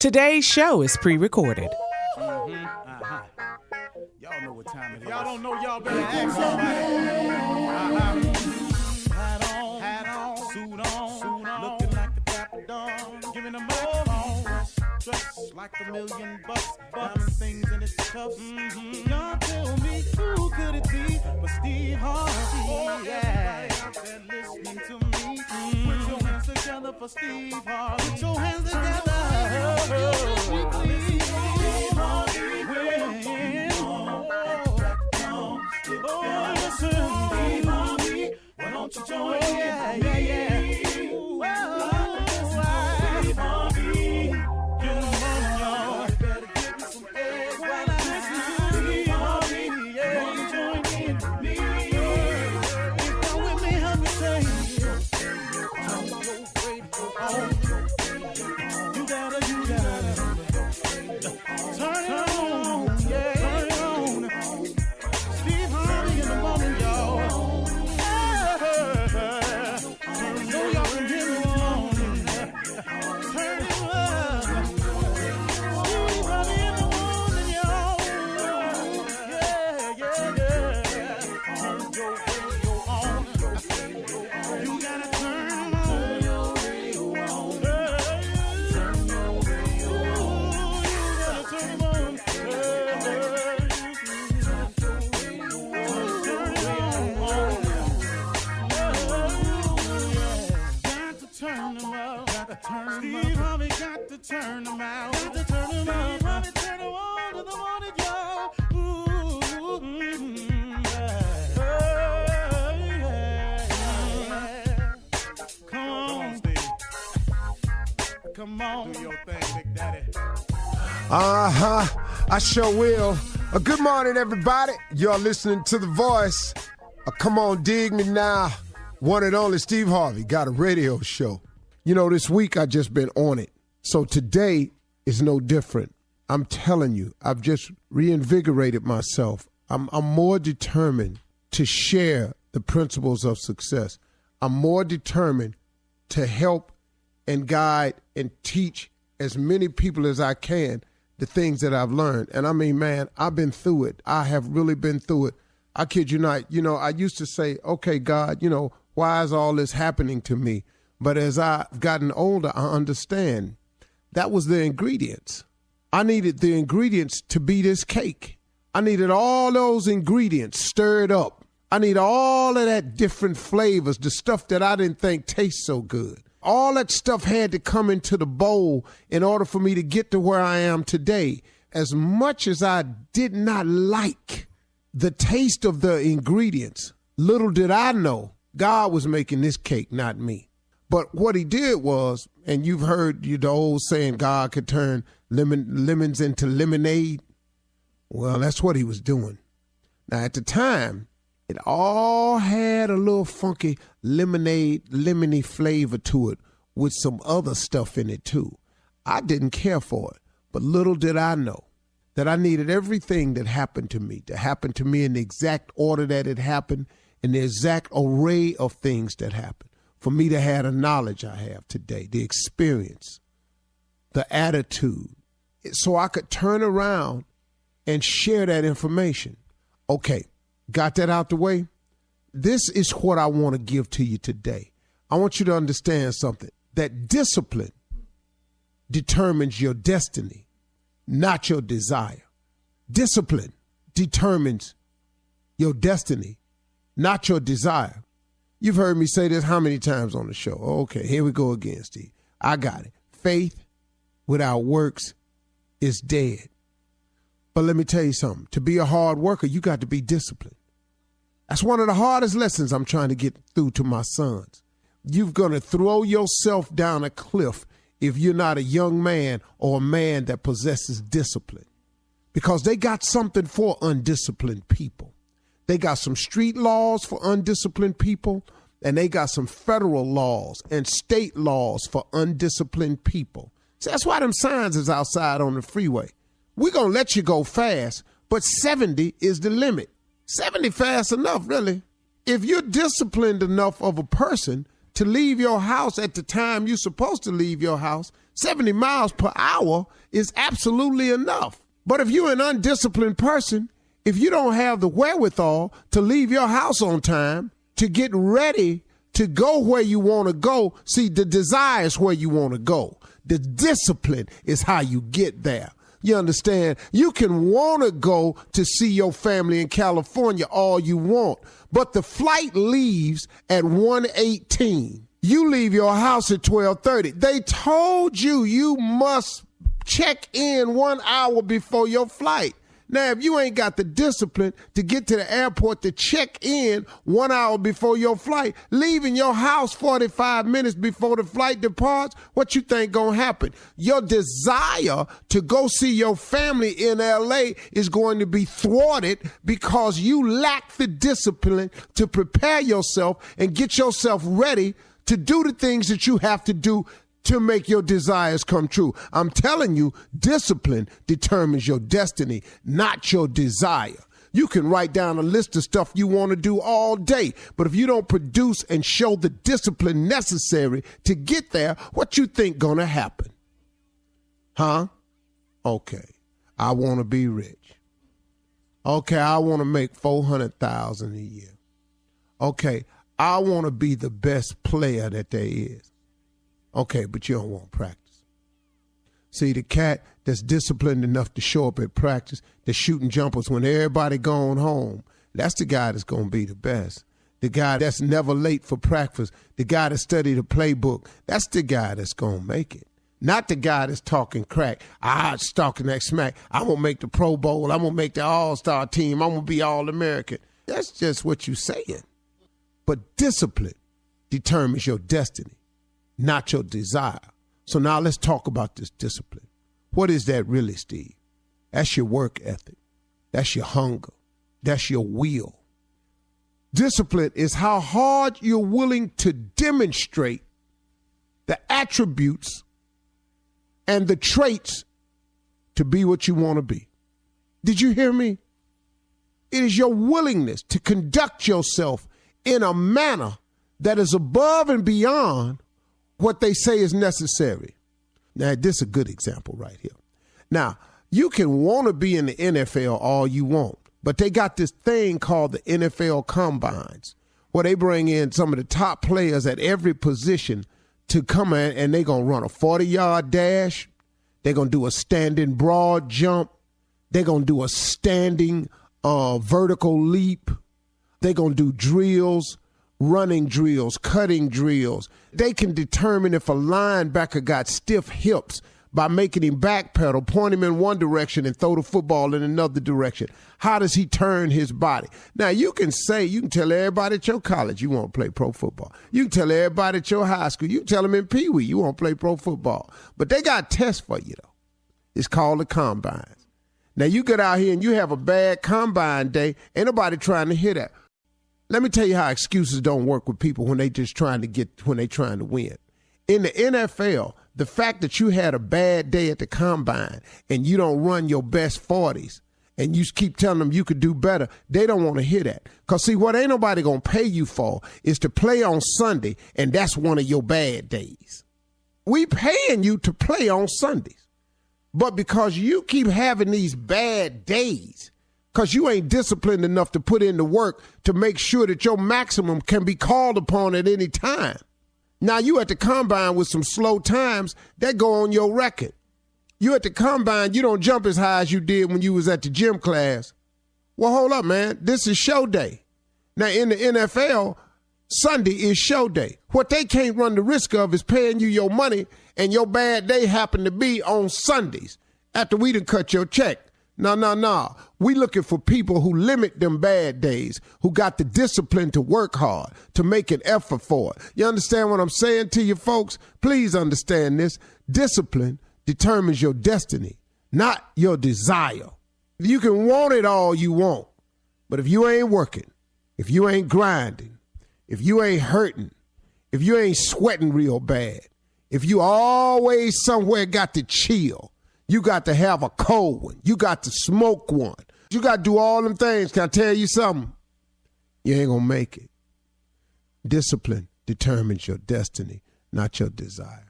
Today's show is pre-recorded. Y'all know what time it is. Y'all don't know, y'all better ask somebody. Hat on, suit on, looking like a dapper dog, giving them microphone, dressed like $1 million, diamond things in its cuffs. Y'all tell me who could it be but Steve Harvey? Everybody out there listening to me, put your hands together for Steve Harvey. Put your hands together. Why don't you join me? Ooh, Steve Harvey. Get them on, y'all. Better give me some eggs while I listen to Steve Harvey. Why don't you join in with me? If you're with me, help me say, turn your radio on. You gotta turn it on. Yeah, turn it on. Steve Harvey in the morning, y'all. Steve Harvey got to turn them out. Got to turn them out. Harvey turn them on to the morning, y'all. Come on, Steve. Come on. Do your thing, Big Daddy. I sure will. Good morning, everybody. You're listening to The Voice. Come on, dig me now. One and only Steve Harvey got a radio show. You know, this week I just been on it. So today is no different. I'm telling you, I've just reinvigorated myself. I'm more determined to share the principles of success. I'm more determined to help and guide and teach as many people as I can the things that I've learned. And I mean, man, I've been through it. I have really been through it. I kid you not. You know, I used to say, okay, God, you know, why is all this happening to me? But as I've gotten older, I understand that was the ingredients. I needed the ingredients to be this cake. I needed all those ingredients stirred up. I need all of that different flavors, the stuff that I didn't think tastes so good. All that stuff had to come into the bowl in order for me to get to where I am today. As much as I did not like the taste of the ingredients, little did I know God was making this cake, not me. But what he did was, and you've heard the old saying, God could turn lemons into lemonade. Well, that's what he was doing. Now, at the time, it all had a little funky lemony flavor to it with some other stuff in it, too. I didn't care for it, but little did I know that I needed everything that happened to me to happen to me in the exact order that it happened, in the exact array of things that happened. For me to have the knowledge I have today, the experience, the attitude, so I could turn around and share that information. Okay, got that out the way? This is what I want to give to you today. I want you to understand something, that discipline determines your destiny, not your desire. Discipline determines your destiny, not your desire. You've heard me say this how many times on the show? Okay, here we go again, Steve. I got it. Faith without works is dead. But let me tell you something. To be a hard worker, you got to be disciplined. That's one of the hardest lessons I'm trying to get through to my sons. You're going to throw yourself down a cliff if you're not a young man or a man that possesses discipline. Because they got something for undisciplined people. They got some street laws for undisciplined people, and they got some federal laws and state laws for undisciplined people. So that's why them signs is outside on the freeway. We're going to let you go fast, but 70 is the limit. 70 fast enough, really. If you're disciplined enough of a person, to leave your house at the time you're supposed to leave your house, 70 miles per hour is absolutely enough. But if you're an undisciplined person, if you don't have the wherewithal to leave your house on time, to get ready to go where you want to go, see, the desire is where you want to go. The discipline is how you get there. You understand? You can want to go to see your family in California all you want, but the flight leaves at 1:18. You leave your house at 12:30. They told you you must check in 1 hour before your flight. Now, if you ain't got the discipline to get to the airport to check in 1 hour before your flight, leaving your house 45 minutes before the flight departs, what you think gonna happen? Your desire to go see your family in L.A. is going to be thwarted because you lack the discipline to prepare yourself and get yourself ready to do the things that you have to do to make your desires come true. I'm telling you, discipline determines your destiny, not your desire. You can write down a list of stuff you want to do all day, but if you don't produce and show the discipline necessary to get there, what you think gonna happen? Huh? Okay, I want to be rich. Okay, I want to make $400,000 a year. Okay, I want to be the best player that there is. Okay, but you don't want practice. See, the cat that's disciplined enough to show up at practice, that's shooting jumpers when everybody gone home, that's the guy that's going to be the best. The guy that's never late for practice, the guy that studied the playbook, that's the guy that's going to make it. Not the guy that's talking crack. Talking that smack. I'm going to make the Pro Bowl. I'm going to make the All-Star team. I'm going to be All-American. That's just what you're saying. But discipline determines your destiny, not your desire. So now let's talk about this discipline. What is that really, Steve? That's your work ethic. That's your hunger. That's your will. Discipline is how hard you're willing to demonstrate the attributes and the traits to be what you want to be. Did you hear me? It is your willingness to conduct yourself in a manner that is above and beyond what they say is necessary. Now, this is a good example right here. Now, you can want to be in the NFL all you want, but they got this thing called the NFL Combines, where they bring in some of the top players at every position to come in, and they're going to run a 40-yard dash. They're going to do a standing broad jump. They're going to do a standing vertical leap. They're going to do drills, running drills, cutting drills. They can determine if a linebacker got stiff hips by making him backpedal, point him in one direction and throw the football in another direction. How does he turn his body? Now, you can tell everybody at your college you want to play pro football. You can tell everybody at your high school. You can tell them in Pee Wee you want to play pro football. But they got tests for you, though. It's called the Combines. Now, you get out here and you have a bad Combine day. Ain't nobody trying to hear that. Let me tell you how excuses don't work with people when they trying to win. In the NFL, the fact that you had a bad day at the Combine and you don't run your best 40s and you keep telling them you could do better, they don't want to hear that. Because, see, what ain't nobody going to pay you for is to play on Sunday, and that's one of your bad days. We paying you to play on Sundays. But because you keep having these bad days, because you ain't disciplined enough to put in the work to make sure that your maximum can be called upon at any time. Now you at the Combine with some slow times, that go on your record. You at the Combine, you don't jump as high as you did when you was at the gym class. Well, hold up, man. This is show day. Now in the NFL, Sunday is show day. What they can't run the risk of is paying you your money and your bad day happen to be on Sundays after we done cut your check. No. We looking for people who limit them bad days, who got the discipline to work hard, to make an effort for it. You understand what I'm saying to you folks? Please understand this. Discipline determines your destiny, not your desire. You can want it all you want, but if you ain't working, if you ain't grinding, if you ain't hurting, if you ain't sweating real bad, if you always somewhere got to chill, you got to have a cold one. You got to smoke one. You got to do all them things. Can I tell you something? You ain't going to make it. Discipline determines your destiny, not your desire.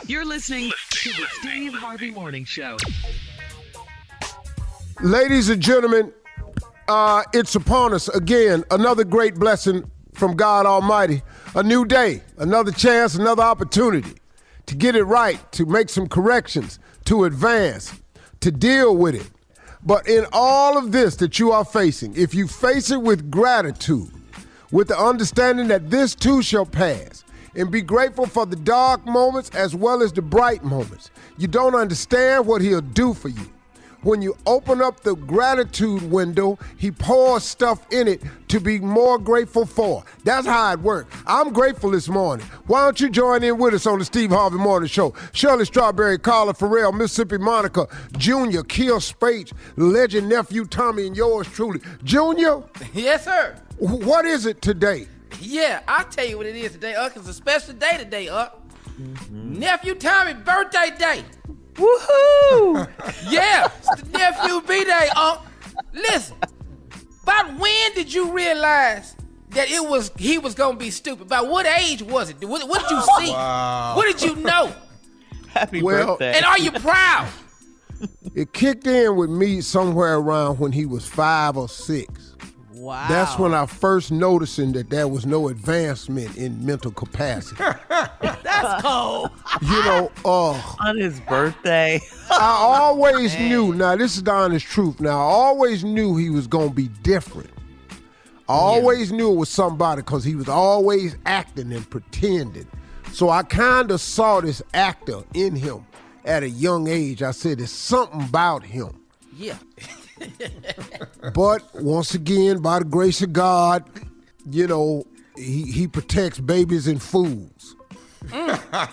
You're listening to the Steve Harvey Morning Show. Ladies and gentlemen, it's upon us again. Another great blessing from God Almighty. A new day, another chance, another opportunity to get it right, to make some corrections, to advance, to deal with it. But in all of this that you are facing, if you face it with gratitude, with the understanding that this too shall pass, and be grateful for the dark moments as well as the bright moments, you don't understand what he'll do for you. When you open up the gratitude window, he pours stuff in it to be more grateful for. That's how it works. I'm grateful this morning. Why don't you join in with us on the Steve Harvey Morning Show? Shirley Strawberry, Carla Farrell, Mississippi Monica, Junior, Kill Spates, legend nephew Tommy, and yours truly. Junior? Yes, sir. What is it today? Yeah, I'll tell you what it is today, It's a special day today, Nephew Tommy birthday day. Woohoo! Yeah, it's the nephew B-Day, Listen, about when did you realize that he was gonna be stupid? About what age was it? What did you see? Wow. What did you know? Happy birthday. And are you proud? It kicked in with me somewhere around when he was 5 or 6. Wow. That's when I first noticing that there was no advancement in mental capacity. That's cold. On his birthday. I always knew, now this is the honest truth, now I always knew he was going to be different. I always knew it was somebody because he was always acting and pretending. So I kind of saw this actor in him at a young age. I said, there's something about him. Yeah. But once again, by the grace of God, he protects babies and fools.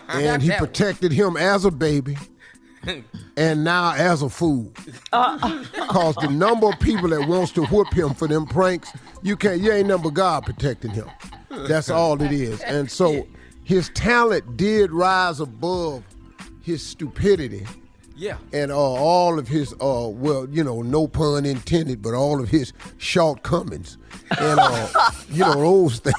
And he protected him as a baby and now as a fool. Because the number of people that wants to whoop him for them pranks, you ain't nothing but God protecting him. That's all it is. And so his talent did rise above his stupidity. Yeah. And all of his, no pun intended, but all of his shortcomings. And, those things.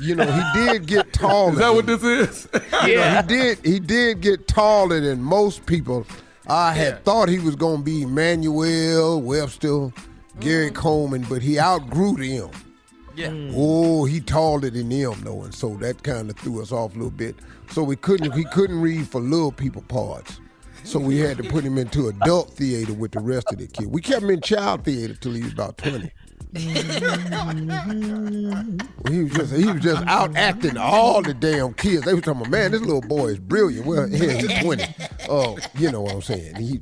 He did get taller. Is that what this is? Yeah. He did get taller than most people. I had thought he was going to be Emmanuel, Webster, Gary Coleman, but he outgrew them. Yeah. Oh, he taller than them, though, and so that kind of threw us off a little bit. So he couldn't read for little people parts. So we had to put him into adult theater with the rest of the kids. We kept him in child theater till he was about 20. He was just out acting all the damn kids. They were talking about, man, this little boy is brilliant. Well, he's 20. You know what I'm saying? He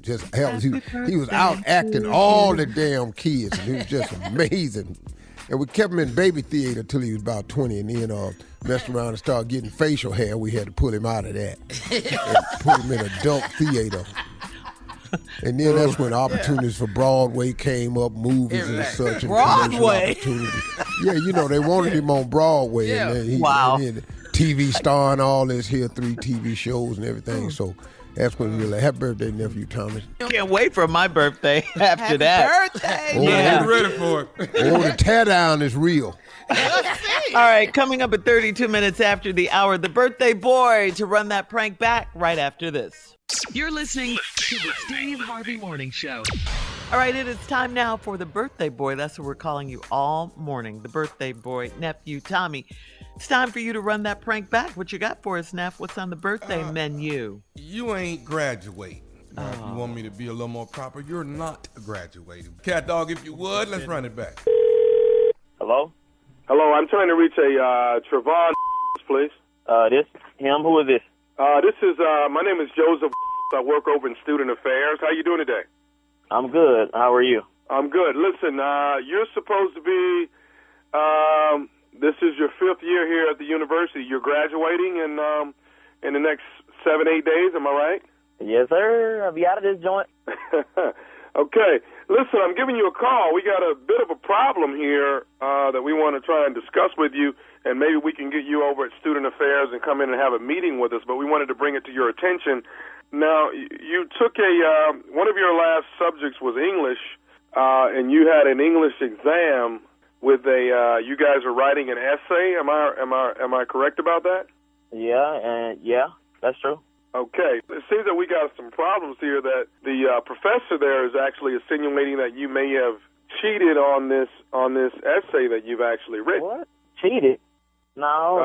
was out acting all the damn kids, and he was just amazing. And we kept him in baby theater till he was about 20, and then messed around and started getting facial hair. We had to pull him out of that and put him in adult theater. And then that's when opportunities for Broadway came up, movies and such. And Broadway? Yeah, they wanted him on Broadway. Yeah. And then and TV star and all this here, 3 TV shows and everything. So that's when we were like, happy birthday, nephew Thomas. Can't wait for my birthday after that. Birthday. Get ready for it. The tear down is real. All right, coming up at 32 minutes after the hour, the birthday boy to run that prank back right after this. You're listening to the Steve Harvey Morning Show. All right, it is time now for the birthday boy. That's what we're calling you all morning. The birthday boy, nephew Tommy. It's time for you to run that prank back. What you got for us, Neff? What's on the birthday menu? You ain't graduating. Now, if you want me to be a little more proper, you're not graduating. Cat dog, if you would, let's run it back. Hello? Hello, I'm trying to reach a Trevon, please. This him? Who is this? My name is Joseph. I work over in Student Affairs. How you doing today? I'm good. How are you? I'm good. Listen, you're supposed to be, this is your 5th year here at the university. You're graduating in the next 7-8 days, am I right? Yes, sir. I'll be out of this joint. Okay. Listen, I'm giving you a call. We got a bit of a problem here that we want to try and discuss with you, and maybe we can get you over at Student Affairs and come in and have a meeting with us, but we wanted to bring it to your attention. Now, you took one of your last subjects was English, and you had an English exam with a. You guys are writing an essay. Am I correct about that? Yeah, that's true. Okay. It seems that we got some problems here. That the professor there is actually insinuating that you may have cheated on this essay that you've actually written. What? Cheated? No.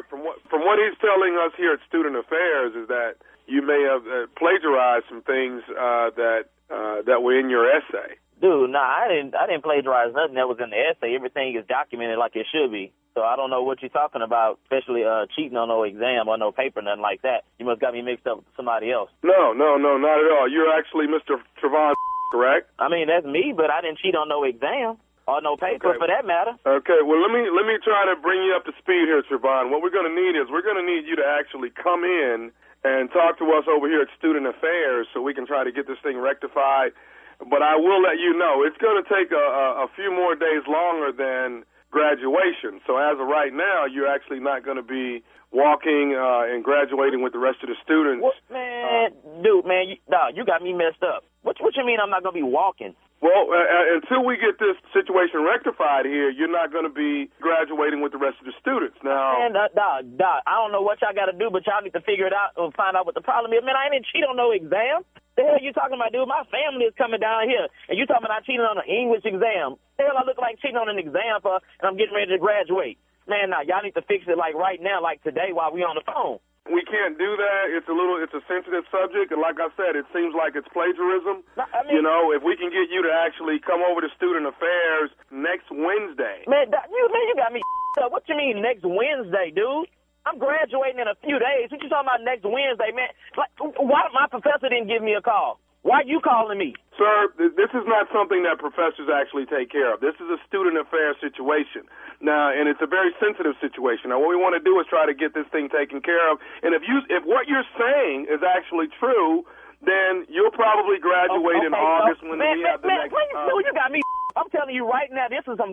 From what he's telling us here at Student Affairs is that you may have plagiarized some things that were in your essay. Dude, I didn't plagiarize nothing that was in the essay. Everything is documented like it should be. So I don't know what you're talking about, especially cheating on no exam or no paper, nothing like that. You must got me mixed up with somebody else. No, not at all. You're actually Mr. Trevon, correct? I mean, that's me, but I didn't cheat on no exam or no paper for that matter. Okay, well, let me try to bring you up to speed here, Trevon. What we're going to need you to actually come in and talk to us over here at Student Affairs so we can try to get this thing rectified. But I will let you know, it's going to take a few more days longer than graduation. So as of right now, you're actually not going to be walking and graduating with the rest of the students. What, man, you got me messed up. What you mean I'm not going to be walking? Well, until we get this situation rectified here, you're not going to be graduating with the rest of the students. Now, man, Doc, I don't know what y'all got to do, but y'all need to figure it out and find out what the problem is. Man, I didn't cheat on no exam. The hell you talking about, dude? My family is coming down here, and you talking about I cheated on an English exam. The hell I look like cheating on an exam for, and I'm getting ready to graduate. Man, now, y'all need to fix it like right now, like today while we on the phone. We can't do that. It's a sensitive subject, and like I said, it seems like it's plagiarism. You know, if we can get you to actually come over to Student Affairs next Wednesday. Man, you got me up. What you mean next Wednesday, dude? I'm graduating in a few days. What you talking about next Wednesday, man? Like, why my professor didn't give me a call? Why are you calling me? Sir, this is not something that professors actually take care of. This is a student affairs situation. Now, and it's a very sensitive situation. Now, what we want to do is try to get this thing taken care of. And if what you're saying is actually true, then you'll probably graduate in August when we have the next. You got me. I'm telling you right now, this is some.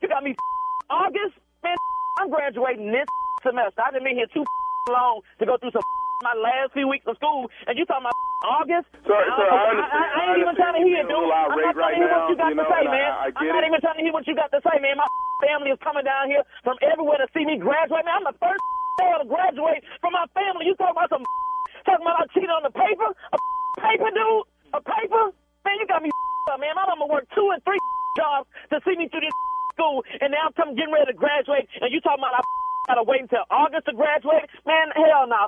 You got me. August, man. I'm graduating this semester. I've been here too long to go through my last few weeks of school, and you talking about August? Sir, I ain't even trying to hear, dude. I'm not trying to hear what you got to say, man. I'm not even trying to hear what you got to say, man. My family is coming down here from everywhere to see me graduate. Man, I'm the first to graduate from my family. You talking about I cheated on the paper? A paper, dude? A paper? Man, you got me up, man. I'm gonna work 2 and 3 jobs to see me through this school, and now I'm getting ready to graduate, and you talking about I gotta wait until August to graduate? Man, hell no.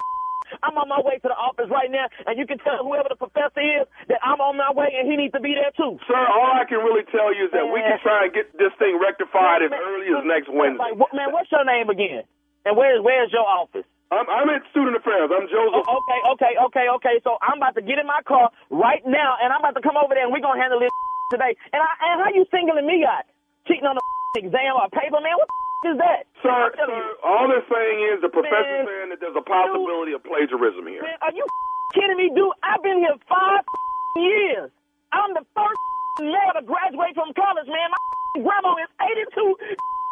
I'm on my way to the office right now, and you can tell whoever the professor is that I'm on my way, and he needs to be there too. Sir, all I can really tell you is that we can try and get this thing rectified as early as next Wednesday. Man, what's your name again? And where's your office? I'm at Student Affairs. I'm Joseph. Okay. So I'm about to get in my car right now, and I'm about to come over there, and we're gonna handle this today. And how you singling me out? Cheating on the exam or paper, man? What is that? Sir, all they're saying is the professor's saying that there's a possibility of plagiarism here. Man, are you kidding me, dude? I've been here 5 years. I'm the first male to graduate from college, man. My grandma is 82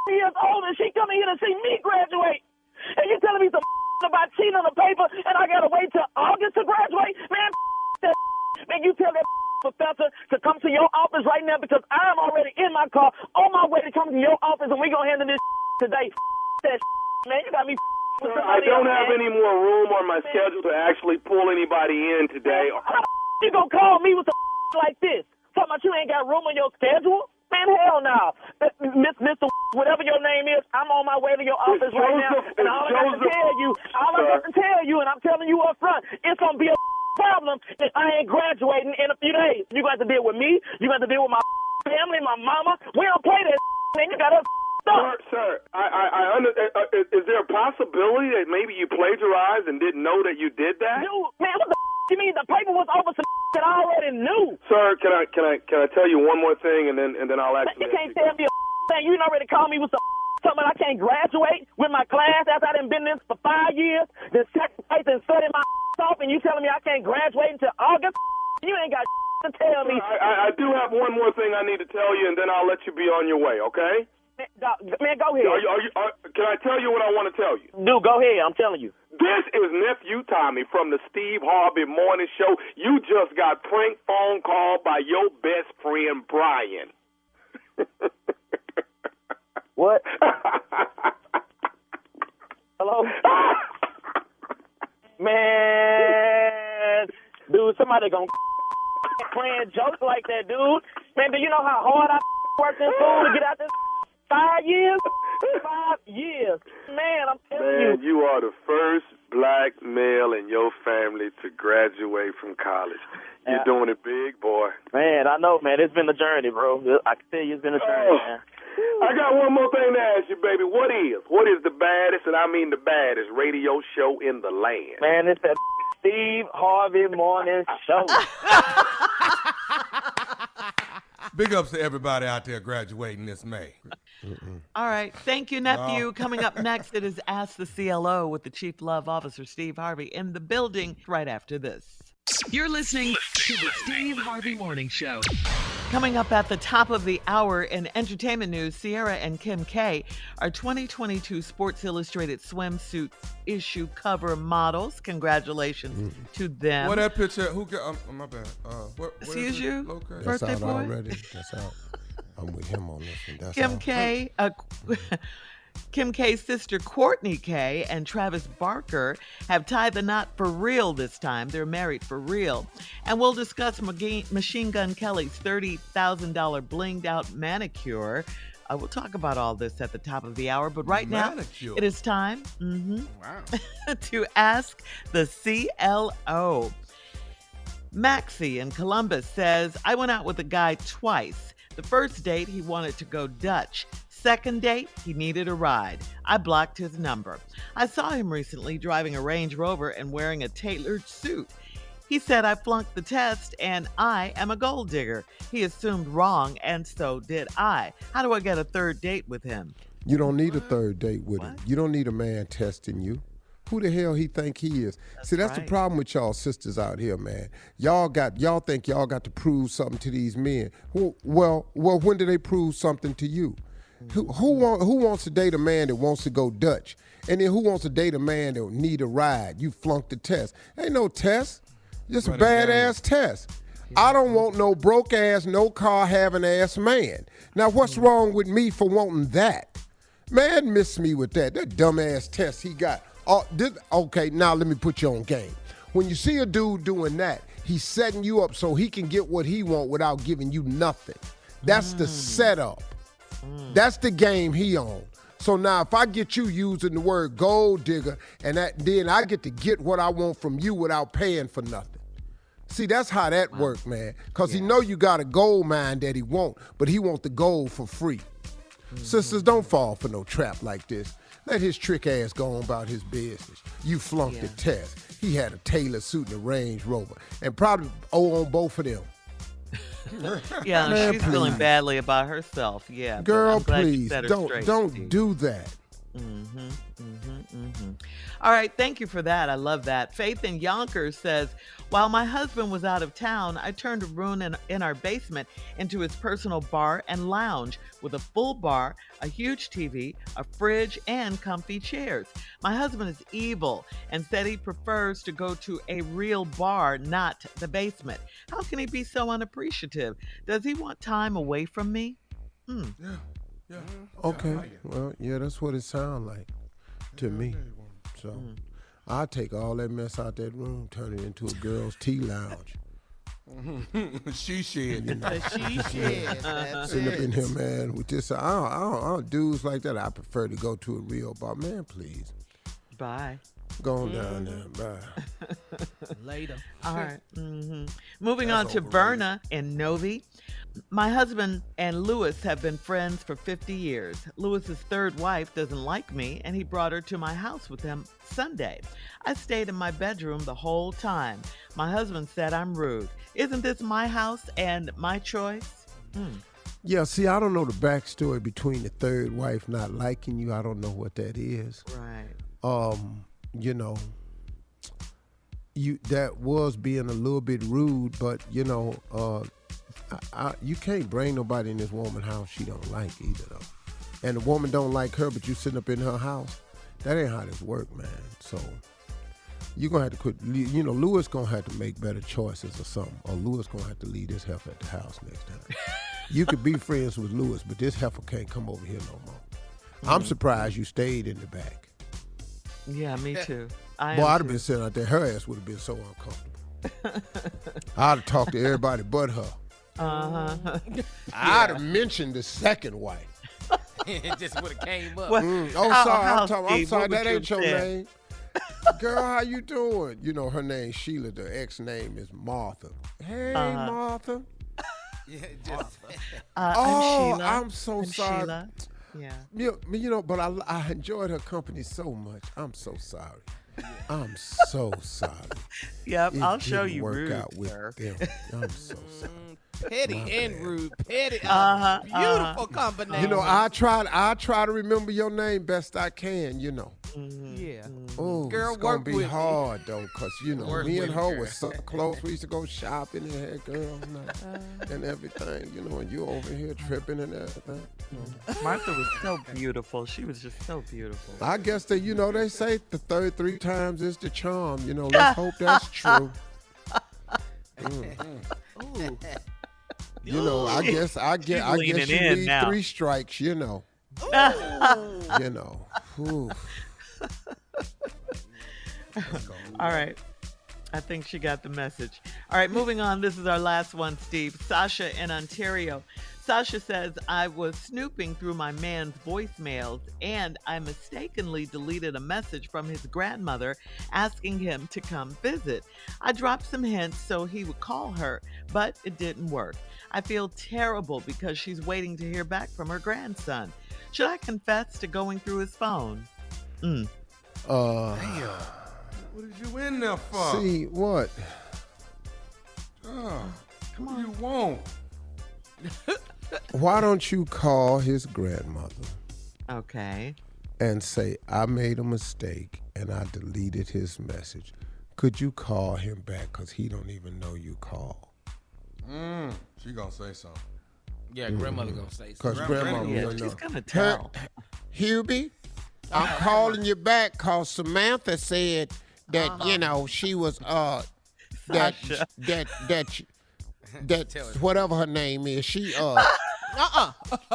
years old, and she coming here to see me graduate. And you telling me some about cheating on the paper, and I gotta wait till August to graduate? Man, that man, you tell that professor to come to your office right now, because I'm already in my car on my way to come to your office, and we gonna handle this today. That man, you got me. Sir, I don't have any more room on my schedule to actually pull anybody in today. How you gonna call me with like this? Talking about you ain't got room on your schedule? Man, hell no. Mr. Whatever your name is, I'm on my way to your office right now, and all I got to tell you, and I'm telling you up front, it's gonna be a problem if I ain't graduating in a few days. You got to deal with me. You got to deal with my family, my mama. We don't play that, man. You got to stop. Sir, I is there a possibility that maybe you plagiarized and didn't know that you did that? Dude, man, what the you mean? The paper was over some that I already knew. Sir, can I tell you one more thing, and then I'll actually. You can't tell me a thing. You already called me with some something I can't graduate with my class after I done been in this for 5 years, then sacrifice and study my off, and you telling me I can't graduate until August? You ain't got to tell me. I do have one more thing I need to tell you, and then I'll let you be on your way, okay? Man, go ahead. Can I tell you what I want to tell you? Dude, go ahead. I'm telling you. This is Nephew Tommy from the Steve Harvey Morning Show. You just got prank phone called by your best friend, Brian. What? Hello? Man, dude, somebody gonna playing jokes like that, dude. Man, do you know how hard I worked in school to get out this 5 years? 5 years. Man, I'm telling you. Man, you are the first black male in your family to graduate from college. You're doing it big, boy. Man, I know, man. It's been a journey, bro. I can tell you it's been a journey, man. I got one more thing to ask you, baby. What is the baddest, and I mean the baddest, radio show in the land? Man, it's that Steve Harvey Morning Show. Big ups to everybody out there graduating this May. All right. Thank you, nephew. Coming up next, it is Ask the CLO with the Chief Love Officer, Steve Harvey, in the building right after this. You're listening to the Steve Harvey Morning Show. Coming up at the top of the hour in entertainment news, Sierra and Kim K are 2022 Sports Illustrated swimsuit issue cover models. Congratulations to them. What that picture? Who got? My bad. Excuse you, located? That's Birthday out boy. already. That's out. I'm with him on this one. That's Kim out. K. Kim K's sister Kourtney K and Travis Barker have tied the knot for real this time. They're married for real. And we'll discuss Machine Gun Kelly's $30,000 blinged out manicure. We'll talk about all this at the top of the hour. But right now, it is time to ask the CLO. Maxie in Columbus says, I went out with a guy twice. The first date, he wanted to go Dutch. Second date, he needed a ride. I blocked his number. I saw him recently driving a Range Rover and wearing a tailored suit. He said I flunked the test and I am a gold digger. He assumed wrong and so did I. How do I get a third date with him? You don't need a third date with him. You don't need a man testing you. Who the hell he think he is? See, that's the problem with y'all sisters out here, man. Y'all think y'all got to prove something to these men. Well, when do they prove something to you? Who wants to date a man that wants to go Dutch? And then who wants to date a man that need a ride? You flunked the test. Ain't no test. Just a badass test. I don't want no broke ass, no car having ass man. Now what's wrong with me for wanting that? Man, miss me with that. That dumbass test he got. Okay, now let me put you on game. When you see a dude doing that, he's setting you up so he can get what he want without giving you nothing. That's the setup. That's the game he on. So now if I get you using the word gold digger and then I get to get what I want from you without paying for nothing. See, that's how that work, man. Because he know you got a gold mine that he want, but he want the gold for free. Sisters, don't fall for no trap like this. Let his trick ass go on about his business. You flunked the test. He had a tailored suit and a Range Rover. And probably on both of them. Yeah, Man, she's feeling badly about herself. Yeah, girl, but I'm glad you please set her don't straight, do that. All right, thank you for that. I love that. Faith in Yonkers says, while my husband was out of town, I turned a room in our basement into his personal bar and lounge with a full bar, a huge TV, a fridge, and comfy chairs. My husband is evil and said he prefers to go to a real bar, not the basement. How can he be so unappreciative? Does he want time away from me? Yeah. Okay. Well, yeah, that's what it sounds like to me. So I'll take all that mess out that room, turn it into a girl's tea lounge. She shed. You know? She shed. That's Sitting up in it. here, man, with this. I don't dudes like that. I prefer to go to a real bar. Man, please. Bye. Go on down there. Bye. Later. All right. Moving on to Verna in Novi. My husband and Lewis have been friends for 50 years. Lewis's third wife doesn't like me, and he brought her to my house with him Sunday. I stayed in my bedroom the whole time. My husband said I'm rude. Isn't this my house and my choice? Yeah, see, I don't know the backstory between the third wife not liking you. I don't know what that is. Right. You know, that was being a little bit rude, but you know, you can't bring nobody in this woman's house she don't like either though. And the woman don't like her, but you sitting up in her house. That ain't how this work, man. So you're gonna have to quit. You know, Lewis gonna have to make better choices or something, or Lewis gonna have to leave this heifer at the house next time. You could be friends with Lewis, but this heifer can't come over here no more. I'm surprised you stayed in the back. Yeah, me too. Boy, I'd have been sitting out there. Her ass would have been so uncomfortable. I'd have talked to everybody but her. Uh-huh. I'd have mentioned the second wife. It just would have came up. I'm sorry, that ain't your name. Girl, how you doing? You know, her name's Sheila. The ex name is Martha. Hey, Martha. Yeah, just. I'm Sheila. I'm so sorry. Sheila. Yeah. You know, but I enjoyed her company so much. I'm so sorry. I'm so sorry. Yep, I'll show you work rude, out with sir. them. I'm so sorry. Petty and rude. Petty. Beautiful combination. You know, I try to remember your name best I can, you know. Yeah. Oh, Girl, it's gonna work be with hard though, cause you know Work me and with her her. was so close. We used to go shopping and had girls and everything, you know. And you over here tripping and everything. Martha was so beautiful. She was just so beautiful. I guess that they say the third 3 times is the charm. You know, let's hope that's true. You know, I guess you need now. 3 strikes. You know. You know. Whew. All right. I think she got the message. All right, moving on. This is our last one, Steve. Sasha in Ontario. Sasha says, I was snooping through my man's voicemails and I mistakenly deleted a message from his grandmother asking him to come visit. I dropped some hints so he would call her, but it didn't work. I feel terrible because she's waiting to hear back from her grandson. Should I confess to going through his phone? Damn. What did you in there for? See what? Come on. You won't. Why don't you call his grandmother Okay. and say, I made a mistake and I deleted his message. Could you call him back? Because he don't even know you called. She gonna say something. Yeah, grandmother gonna say Because something. grandmama Yeah, will know. she's going to tell. Hubie, I'm calling you back because Samantha said that, she was, that whatever her name is, she,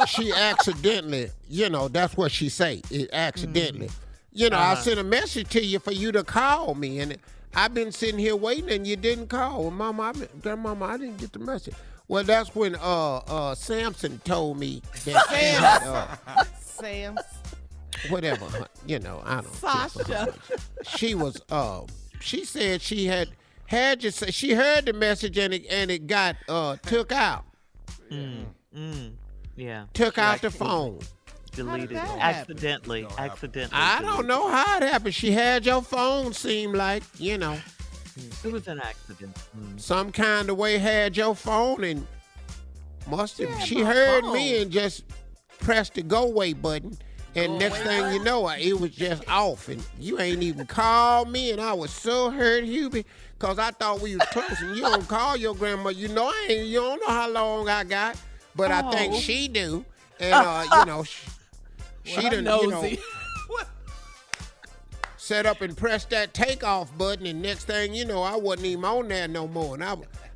she accidentally, that's what she say, it accidentally. I sent a message to you for you to call me, and I've been sitting here waiting, and you didn't call. Well, Grandmama, I didn't get the message. Well, that's when Samson told me that Sam. whatever, I don't. Sasha. She was. She said she had you. She heard the message and it got took out. Yeah. Took out the phone. Deleted it. that Accidentally. I don't know how it happened. She had your phone. Seemed like It was an accident. some kind of way had your phone and must have. She heard me and just pressed the go away button. And next thing you know, it was just off, and you ain't even called me, and I was so hurt, Hubie, because I thought we was close, and you don't call your grandma. You don't know how long I got, but I think she do, and she done, set up and pressed that takeoff button, and next thing you know, I wasn't even on there no more, and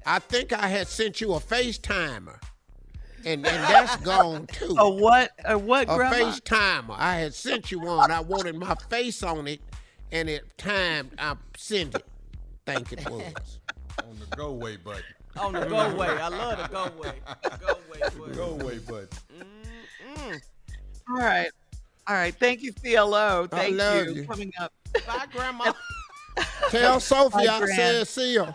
I think I had sent you a FaceTimer. And that's gone too. A what, A Grandma? FaceTimer. I had sent you one. I wanted my face on it, and at timed I sent it. Think it was. On the go away button. On the go away. I love the go away. Go away button. All right. Thank you, CLO. Thank love you. Coming up. Bye, Grandma. Tell Sophie Hi, I Gran. said see her.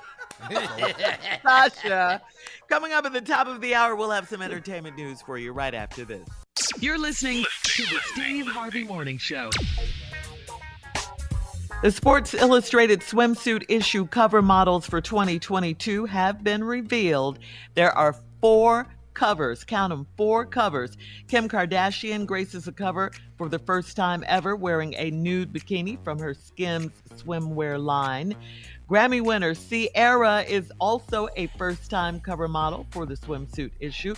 Sasha. Coming up at the top of the hour, we'll have some entertainment news for you right after this. You're listening to the Steve Harvey Morning Show. The Sports Illustrated swimsuit issue cover models for 2022 have been revealed. There are 4 covers. Count them, 4 covers. Kim Kardashian graces the cover for the first time ever wearing a nude bikini from her Skims swimwear line. Grammy winner Ciara is also a first-time cover model for the swimsuit issue.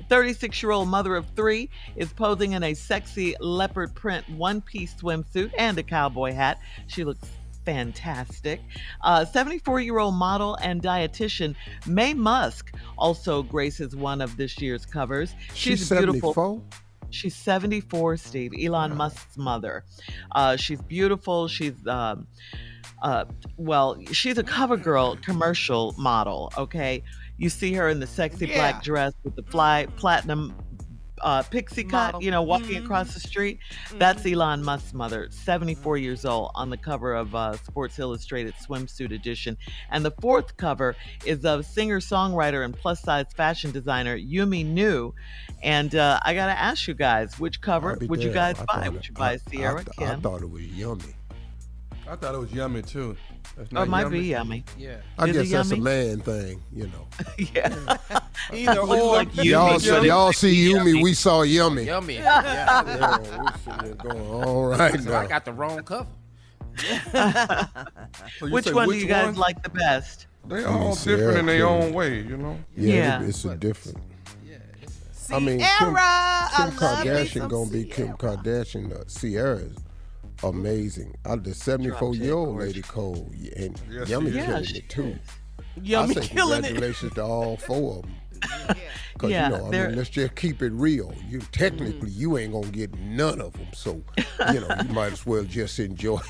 The 36-year-old mother of 3 is posing in a sexy leopard print one-piece swimsuit and a cowboy hat. She looks fantastic. 74-year-old model and dietitian Mae Musk also graces one of this year's covers. She's beautiful. 74? She's 74, Steve. Elon Musk's mother. She's beautiful. She's she's a CoverGirl commercial model. Okay, you see her in the sexy black dress with the platinum pixie cut, walking across the street. That's Elon Musk's mother, 74 years old, on the cover of Sports Illustrated Swimsuit edition. And the fourth cover is of singer-songwriter and plus-size fashion designer Yumi Nu. And I got to ask you guys, which cover would you guys buy? Would you buy Sierra, Kim? I thought it was yummy. I thought it was yummy, too. Oh, it might be yummy. Yeah. I guess that's a yummy? man thing, Yeah. Either or. Like Y'all see Yumi, we saw yummy. Yummy. Yeah, we sitting there going, all right So now. I got the wrong cover. So Which one do you guys like the best? They all different in their own way, Yeah. It's a different. Sierra, I mean, Kim I love me Kardashian some gonna be Sierra. Kim Kardashian. Sierra is amazing. The 74-year-old lady Cole and Yes, Yummy she is. killing she it too. Yummy I say killing it. congratulations to all four of them. Because, Yeah, let's just keep it real. You technically, you ain't going to get none of them. So, you might as well just enjoy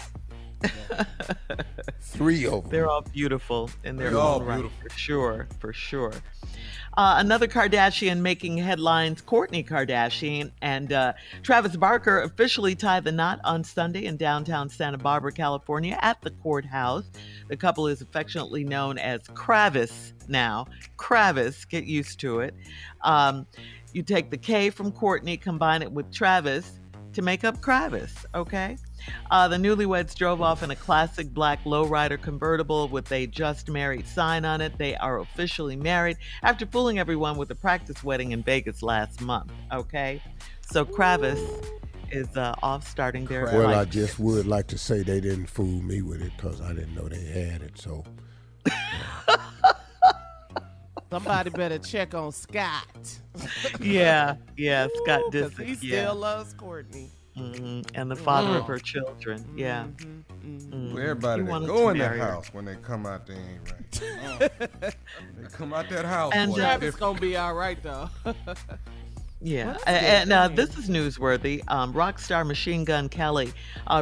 3 of them. They're all beautiful in their They're all own right, beautiful. for sure. Another Kardashian making headlines, Kourtney Kardashian and Travis Barker officially tied the knot on Sunday in downtown Santa Barbara, California at the courthouse. The couple is affectionately known as Kravis now. Kravis, get used to it. You take the K from Kourtney, combine it with Travis to make up Kravis, okay? The newlyweds drove off in a classic black lowrider convertible with a just married sign on it. They are officially married after fooling everyone with a practice wedding in Vegas last month, okay? So Kravis is off starting their Well, life. I just would like to say they didn't fool me with it because I didn't know they had it. So, Somebody better check on Scott. Yeah, Scott Because Disick, he still loves Courtney. and the father of her children, Well, everybody He that wanted go to in the marry her. house when they come out, they ain't right. They come out that house. And, boy, Travis different. gonna be all right though. Yeah, Well, and that's good. this is newsworthy. Rock star Machine Gun Kelly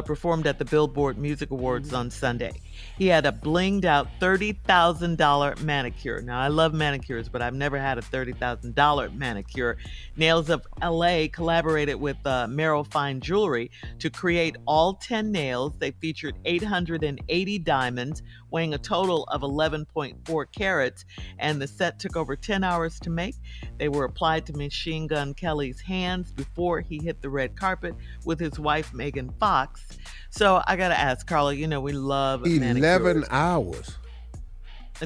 performed at the Billboard Music Awards on Sunday. He had a blinged out $30,000 manicure. Now, I love manicures, but I've never had a $30,000 manicure. Nails of LA collaborated with Merrill Fine Jewelry to create all 10 nails. They featured 880 diamonds, weighing a total of 11.4 carats, and the set took over 10 hours to make. They were applied to Machine Gun Kelly's hands before he hit the red carpet with his wife, Megan Fox. So I got to ask, Carla, we love 11 manicures. hours.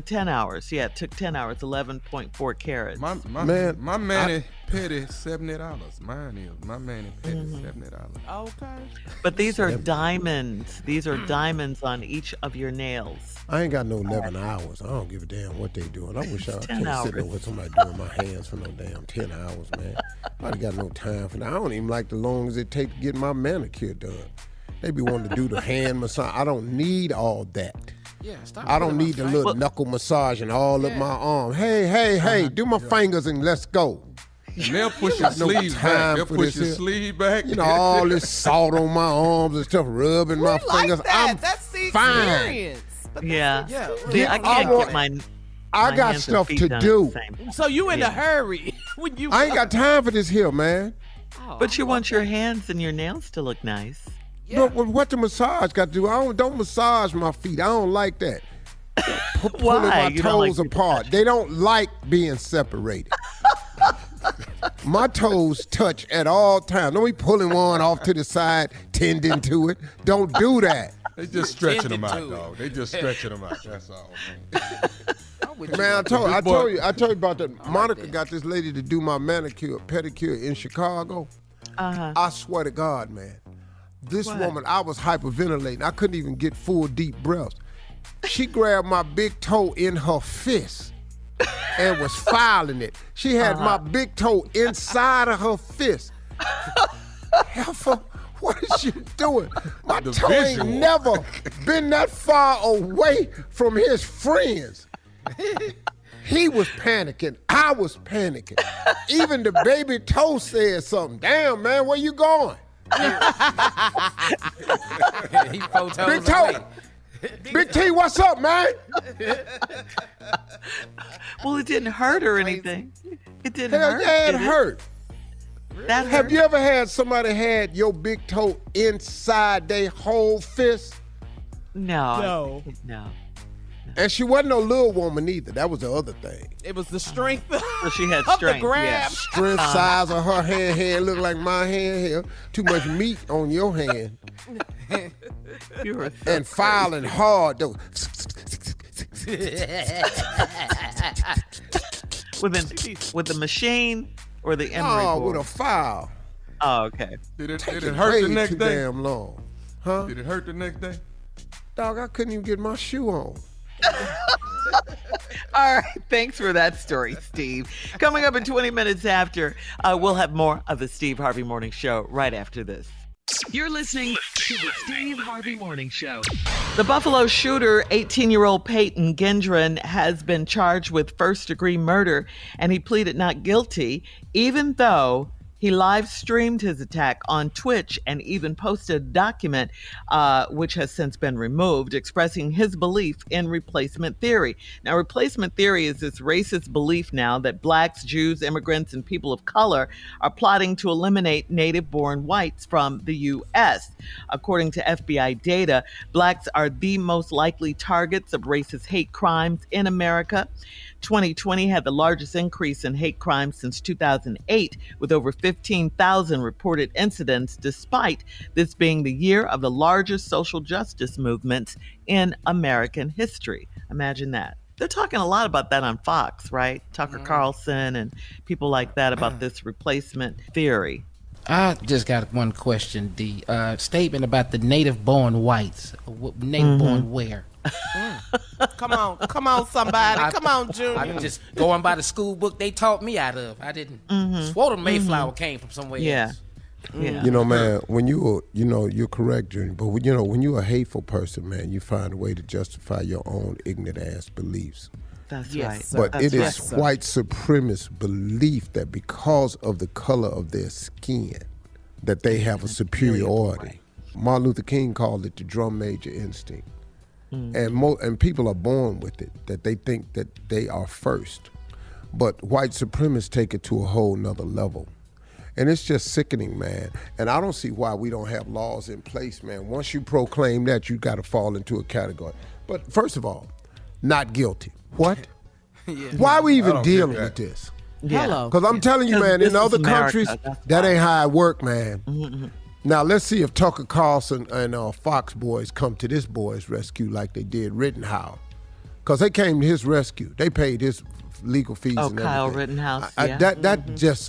10 hours. Yeah, it took 10 hours, 11.4 carats. My mani petty $70. Mine is my mani petty $70. Okay. But these are diamonds. These are diamonds on each of your nails. I ain't got no 11 hours. I don't give a damn what they doing. I wish I could 10 sit there hours. with somebody doing my hands for no damn 10 hours, man. I ain't got no time for that. I don't even like the long as it take to get my manicure done. They be wanting to do the hand massage. I don't need all that. Yeah, stop. I don't putting need the my little finger- knuckle massage and all up my arm. Hey, do my fingers and let's go. And they'll push your no sleeve time back. They'll for push this your here. sleeve back. All this salt on my arms and stuff, rubbing my We fingers. like that. I'm That's the fine. experience. But Yeah. that's See, I can't get my I got hands and stuff feet to done at do. the same time. So you in Yeah. a hurry when you? I ain't got time for this here, man. But you want your hands and your nails to look nice. But what the massage got to do? I don't massage my feet. I don't like that. Pulling Why? my You don't like toes apart. They don't like being separated. My toes touch at all times. Don't be pulling one off to the side, tending to it. Don't do that. They just stretching them out, Tended to dog. They just stretching them out. That's all. Man. Man, I told you about that. Monica that. got this lady to do my manicure, pedicure in Chicago. I swear to God, man. This woman, I was hyperventilating. I couldn't even get full deep breaths. She grabbed my big toe in her fist and was filing it. She had my big toe inside of her fist. Heifer, what is she doing? My The toe ain't visual. never been that far away from his friends. He was panicking. I was panicking. Even the baby toe said something. Damn, man, where you going? He 4 toes Big toe. Big T, what's up, man? Well, it didn't hurt or anything. It didn't hurt. Yeah, it hurt. That Have hurt. you ever had somebody had your big toe inside their whole fist? No. And she wasn't no little woman either. That was the other thing. It was the strength So she had of strength. the grab. Yeah. Strength, size of her hand looked like my hand here. Too much meat on your hand. You were And filing hard though. with the machine or the emery Oh, board? with a file. Oh, okay. Did it Taking hurt way the next too day? damn long. Huh? Did it hurt the next day? Dog, I couldn't even get my shoe on. All right. Thanks for that story, Steve. Coming up in 20 minutes after, we'll have more of the Steve Harvey Morning Show right after this. You're listening to the Steve Harvey Morning Show. The Buffalo shooter, 18-year-old Peyton Gendron, has been charged with first-degree murder, and he pleaded not guilty, even though he live-streamed his attack on Twitch and even posted a document, which has since been removed, expressing his belief in replacement theory. Now, replacement theory is this racist belief now that blacks, Jews, immigrants, and people of color are plotting to eliminate native-born whites from the U.S. According to FBI data, blacks are the most likely targets of racist hate crimes in America. 2020 had the largest increase in hate crimes since 2008, with over 15,000 reported incidents, despite this being the year of the largest social justice movements in American history. Imagine that. They're talking a lot about that on Fox, right? Tucker Carlson and people like that about this replacement theory. I just got one question. The statement about the native-born whites. Native-born where? Come on, somebody. Come on, Junior. I'm just going by the school book they taught me out of. I didn't swore the Mayflower came from somewhere else. Yeah. You know, man, when you're correct, Junior, but when you're a hateful person, man, you find a way to justify your own ignorant ass beliefs. That's Yes, right. sir. But That's it is right. white supremacist belief that because of the color of their skin, that they have a superiority. Martin Luther King called it the drum major instinct. And people are born with it, that they think that they are first. But white supremacists take it to a whole nother level. And it's just sickening, man. And I don't see why we don't have laws in place, man. Once you proclaim that, you got to fall into a category. But first of all, not guilty. What? Why are we even dealing with this? Yeah. Hello. Because I'm telling you, Because man, this in is other America. countries, That's that why. ain't how it work, man. Now, let's see if Tucker Carlson and Fox boys come to this boy's rescue like they did Rittenhouse. Because they came to his rescue. They paid his legal fees and everything. Kyle Rittenhouse, yeah.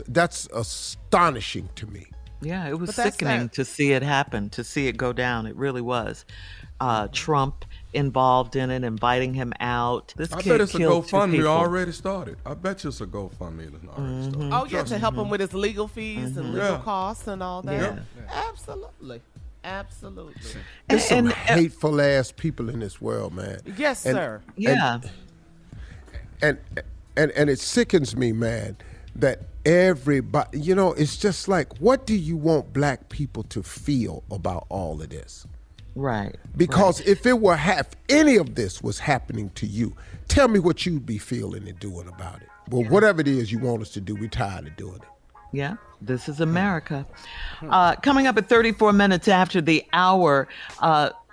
That's astonishing to me. Yeah, it was But that's sickening that- to see it happen, to see it go down. It really was. Trump involved in it, inviting him out. This I kid bet it's a killed two GoFundMe people. already started. I bet you it's a GoFundMe that's already started. Oh, yeah, to help him with his legal fees and legal Yeah. costs and all that. Yeah. Absolutely. There's some And- hateful ass people in this world, man. Yes, And- sir. Yeah. And it sickens me, man, that everybody, it's just like, what do you want black people to feel about all of this? Right. Because if it were any of this was happening to you, tell me what you'd be feeling and doing about it. Well, whatever it is you want us to do, we're tired of doing it. Yeah, this is America. Coming up at 34 minutes after the hour,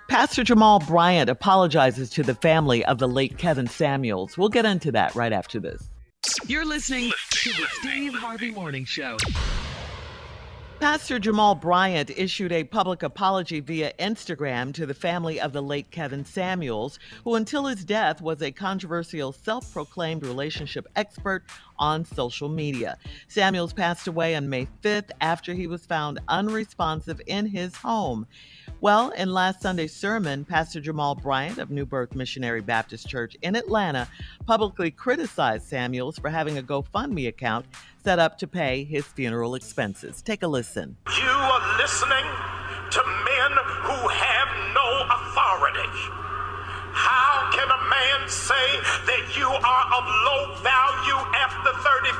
Pastor Jamal Bryant apologizes to the family of the late Kevin Samuels. We'll get into that right after this. You're listening to the Steve Harvey Morning Show. Pastor Jamal Bryant issued a public apology via Instagram to the family of the late Kevin Samuels, who until his death was a controversial self-proclaimed relationship expert on social media. Samuels passed away on May 5th after he was found unresponsive in his home. Well, in last Sunday's sermon, Pastor Jamal Bryant of New Birth Missionary Baptist Church in Atlanta publicly criticized Samuels for having a GoFundMe account set up to pay his funeral expenses. Take a listen. You are listening to men who have no authority. How can a man say that you are of low value after 35?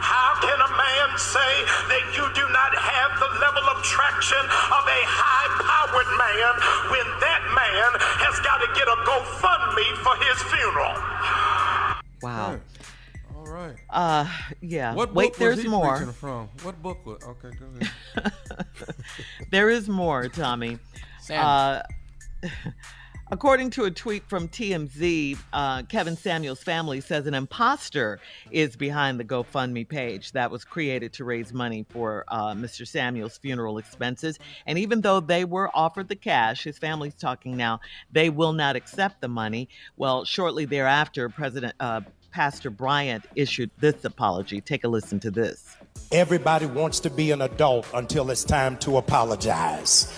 How can a man say that you do not have the level of traction of a high-powered man when that man has got to get a GoFundMe for his funeral? Wow. All right. Yeah. What book Wait, was there's he more. preaching from? What book was? Okay, go ahead. There is more, Tommy. According to a tweet from TMZ, Kevin Samuels' family says an imposter is behind the GoFundMe page that was created to raise money for Mr. Samuels' funeral expenses. And even though they were offered the cash, his family's talking now, they will not accept the money. Well, shortly thereafter, Pastor Bryant issued this apology. Take a listen to this. Everybody wants to be an adult until it's time to apologize.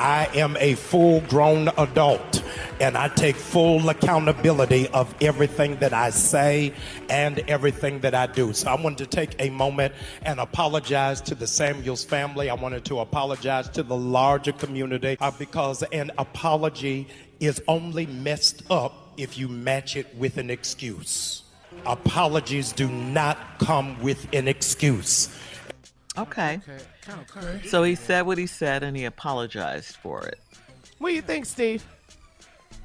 I am a full-grown adult, and I take full accountability of everything that I say and everything that I do. So I wanted to take a moment and apologize to the Samuels family. I wanted to apologize to the larger community because an apology is only messed up if you match it with an excuse. Apologies do not come with an excuse. Okay. So he said what he said and he apologized for it. What do you think, Steve?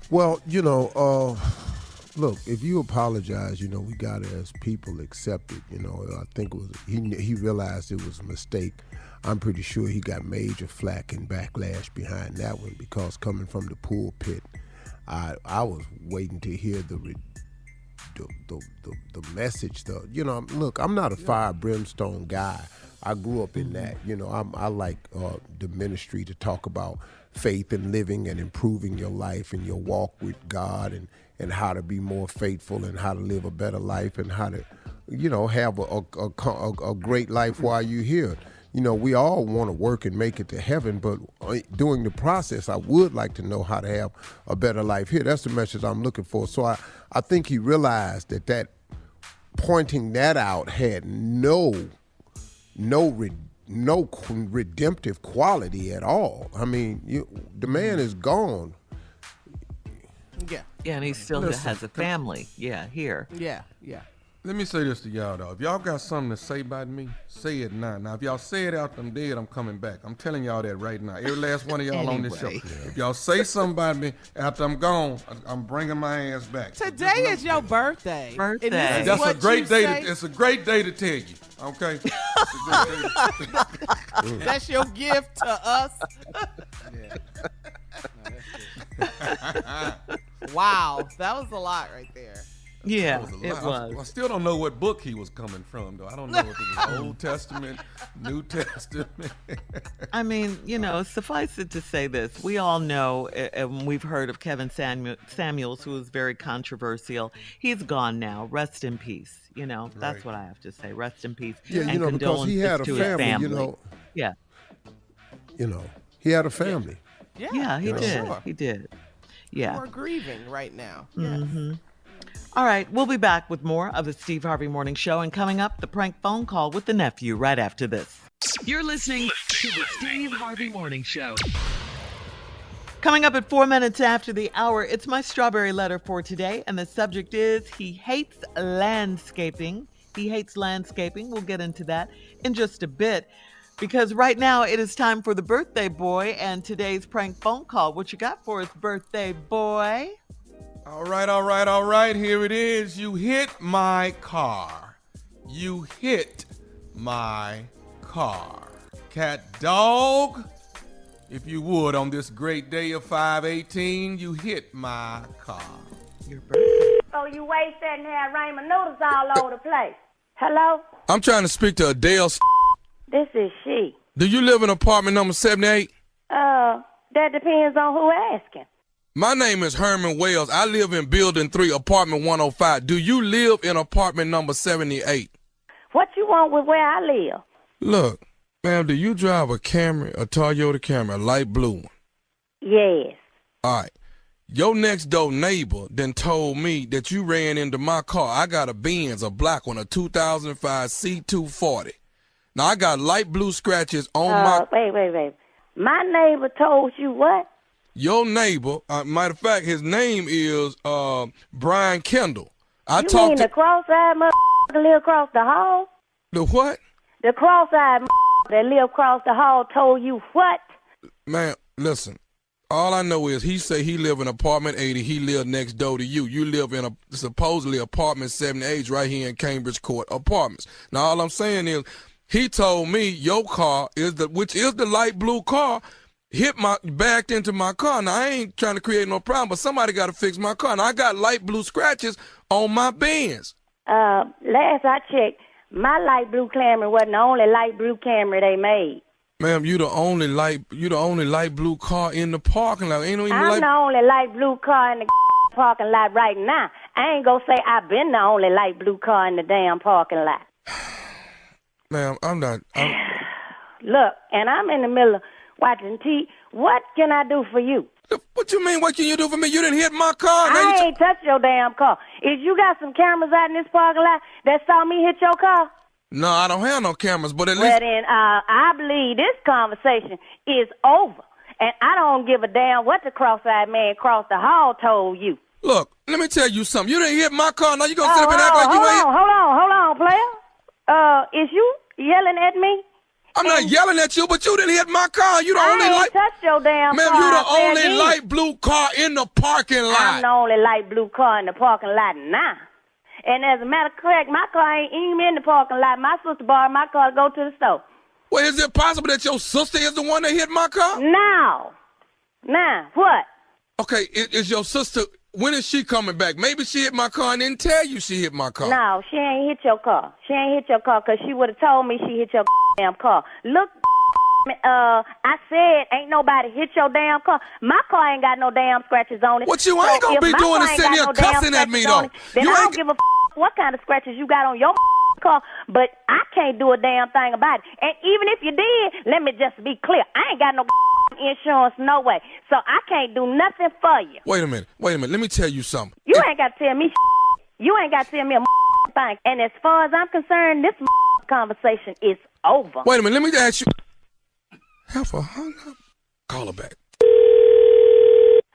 Well, look, if you apologize, we got to, as people, accept it. I think it was he realized it was a mistake. I'm pretty sure he got major flack and backlash behind that one because coming from the pulpit, I was waiting to hear the message. Look, I'm not a fire brimstone guy. I grew up in that. I like the ministry to talk about faith and living and improving your life and your walk with God and how to be more faithful and how to live a better life and how to, have a great life while you're here. We all want to work and make it to heaven, but during the process, I would like to know how to have a better life here. That's the message I'm looking for. So I think he realized that pointing that out had no redemptive quality at all. I mean, the man is gone. Yeah. Yeah, and he still has a family. Yeah, here. Yeah. Let me say this to y'all, though. If y'all got something to say about me, say it now. Now, if y'all say it after I'm dead, I'm coming back. I'm telling y'all that right now. Every last one of y'all on this show. If y'all say something about me after I'm gone, I'm bringing my ass back. Today is your birthday. That's a great day. It's a great day to tell you. Okay. That's your gift to us. Wow, that was a lot right there. Yeah, it was. I still don't know what book he was coming from, though. I don't know if it was Old Testament, New Testament. I mean, suffice it to say this. We all know, and we've heard of Kevin Samuels, who was very controversial. He's gone now. Rest in peace. That's what I have to say. Rest in peace. Yeah, and because he had a family. Yeah. He had a family. Yeah, he did. Sure. He did. Yeah. We're grieving right now. Mm-hmm. All right, we'll be back with more of the Steve Harvey Morning Show, and coming up, the prank phone call with the nephew right after this. You're listening to the Steve Harvey Morning Show. Coming up at 4 minutes after the hour, it's my strawberry letter for today, and the subject is he hates landscaping. He hates landscaping. We'll get into that in just a bit, because right now it is time for the birthday boy and today's prank phone call. What you got for us, birthday boy? All right. Here it is. You hit my car. You hit my car. Cat dog, if you would, on this great day of 5/18, you hit my car. Your birthday. So you wait sitting here, Raymond noodles all over the place. Hello? I'm trying to speak to Adele. This is she. Do you live in apartment number 78? That depends on who asking. My name is Herman Wells. I live in Building 3, apartment 105. Do you live in apartment number 78? What you want with where I live? Look, ma'am, do you drive a Camry, a Toyota Camry, a light blue one? Yes. All right. Your next door neighbor then told me that you ran into my car. I got a Benz, a black one, a 2005 C240. Now, I got light blue scratches on my... Wait. My neighbor told you what? your neighbor, matter of fact, his name is Brian Kendall. You mean the cross-eyed motherfucker live across the hall? The what? The cross-eyed motherfucker that live across the hall told you what? Man, listen. All I know is he say he live in apartment 80. He live next door to you. You live in supposedly apartment 78 right here in Cambridge Court Apartments. Now, all I'm saying is he told me your car which is the light blue car, backed into my car. Now, I ain't trying to create no problem, but somebody got to fix my car. Now, I got light blue scratches on my Benz. Last I checked, my light blue Camry wasn't the only light blue Camry they made. Ma'am, you the only light blue car in the parking lot. Ain't no even I'm the only light blue car in the parking lot right now. I ain't gonna say I've been the only light blue car in the damn parking lot. Ma'am, I'm not. Look, and I'm in the middle of watching TV. What can I do for you? What you mean, what can you do for me? You didn't hit my car. I ain't touched your damn car. If you got some cameras out in this parking lot that saw me hit your car? No, I don't have no cameras, but at least... Well, then, I believe this conversation is over. And I don't give a damn what the cross-eyed man across the hall told you. Look, let me tell you something. You didn't hit my car. Now you gonna sit up and act like you ain't... Hold on, player. Is you yelling at me? I'm not yelling at you, but you didn't hit my car. You the only light... I ain't touched your damn car. Ma'am, you the only light blue car in the parking lot. I'm the only light blue car in the parking lot now. And as a matter of fact, my car ain't even in the parking lot. My sister borrowed my car to go to the store. Well, is it possible that your sister is the one that hit my car? No. Nah, what? Okay, is your sister, when is she coming back? Maybe she hit my car and didn't tell you she hit my car. No, she ain't hit your car. She ain't hit your car because she would have told me she hit your damn car. Look, I said ain't nobody hit your damn car. My car ain't got no damn scratches on it. What you ain't gonna be doing is sitting here cussing at me, though. Then I don't give a what kind of scratches you got on your car, but I can't do a damn thing about it. And even if you did, let me just be clear. I ain't got no insurance, no way. So I can't do nothing for you. Wait a minute. Let me tell you something. You ain't got to tell me You ain't got to tell me a thing. And as far as I'm concerned, this conversation is over. Wait a minute. Let me ask you. Heifer hung up. Call her back.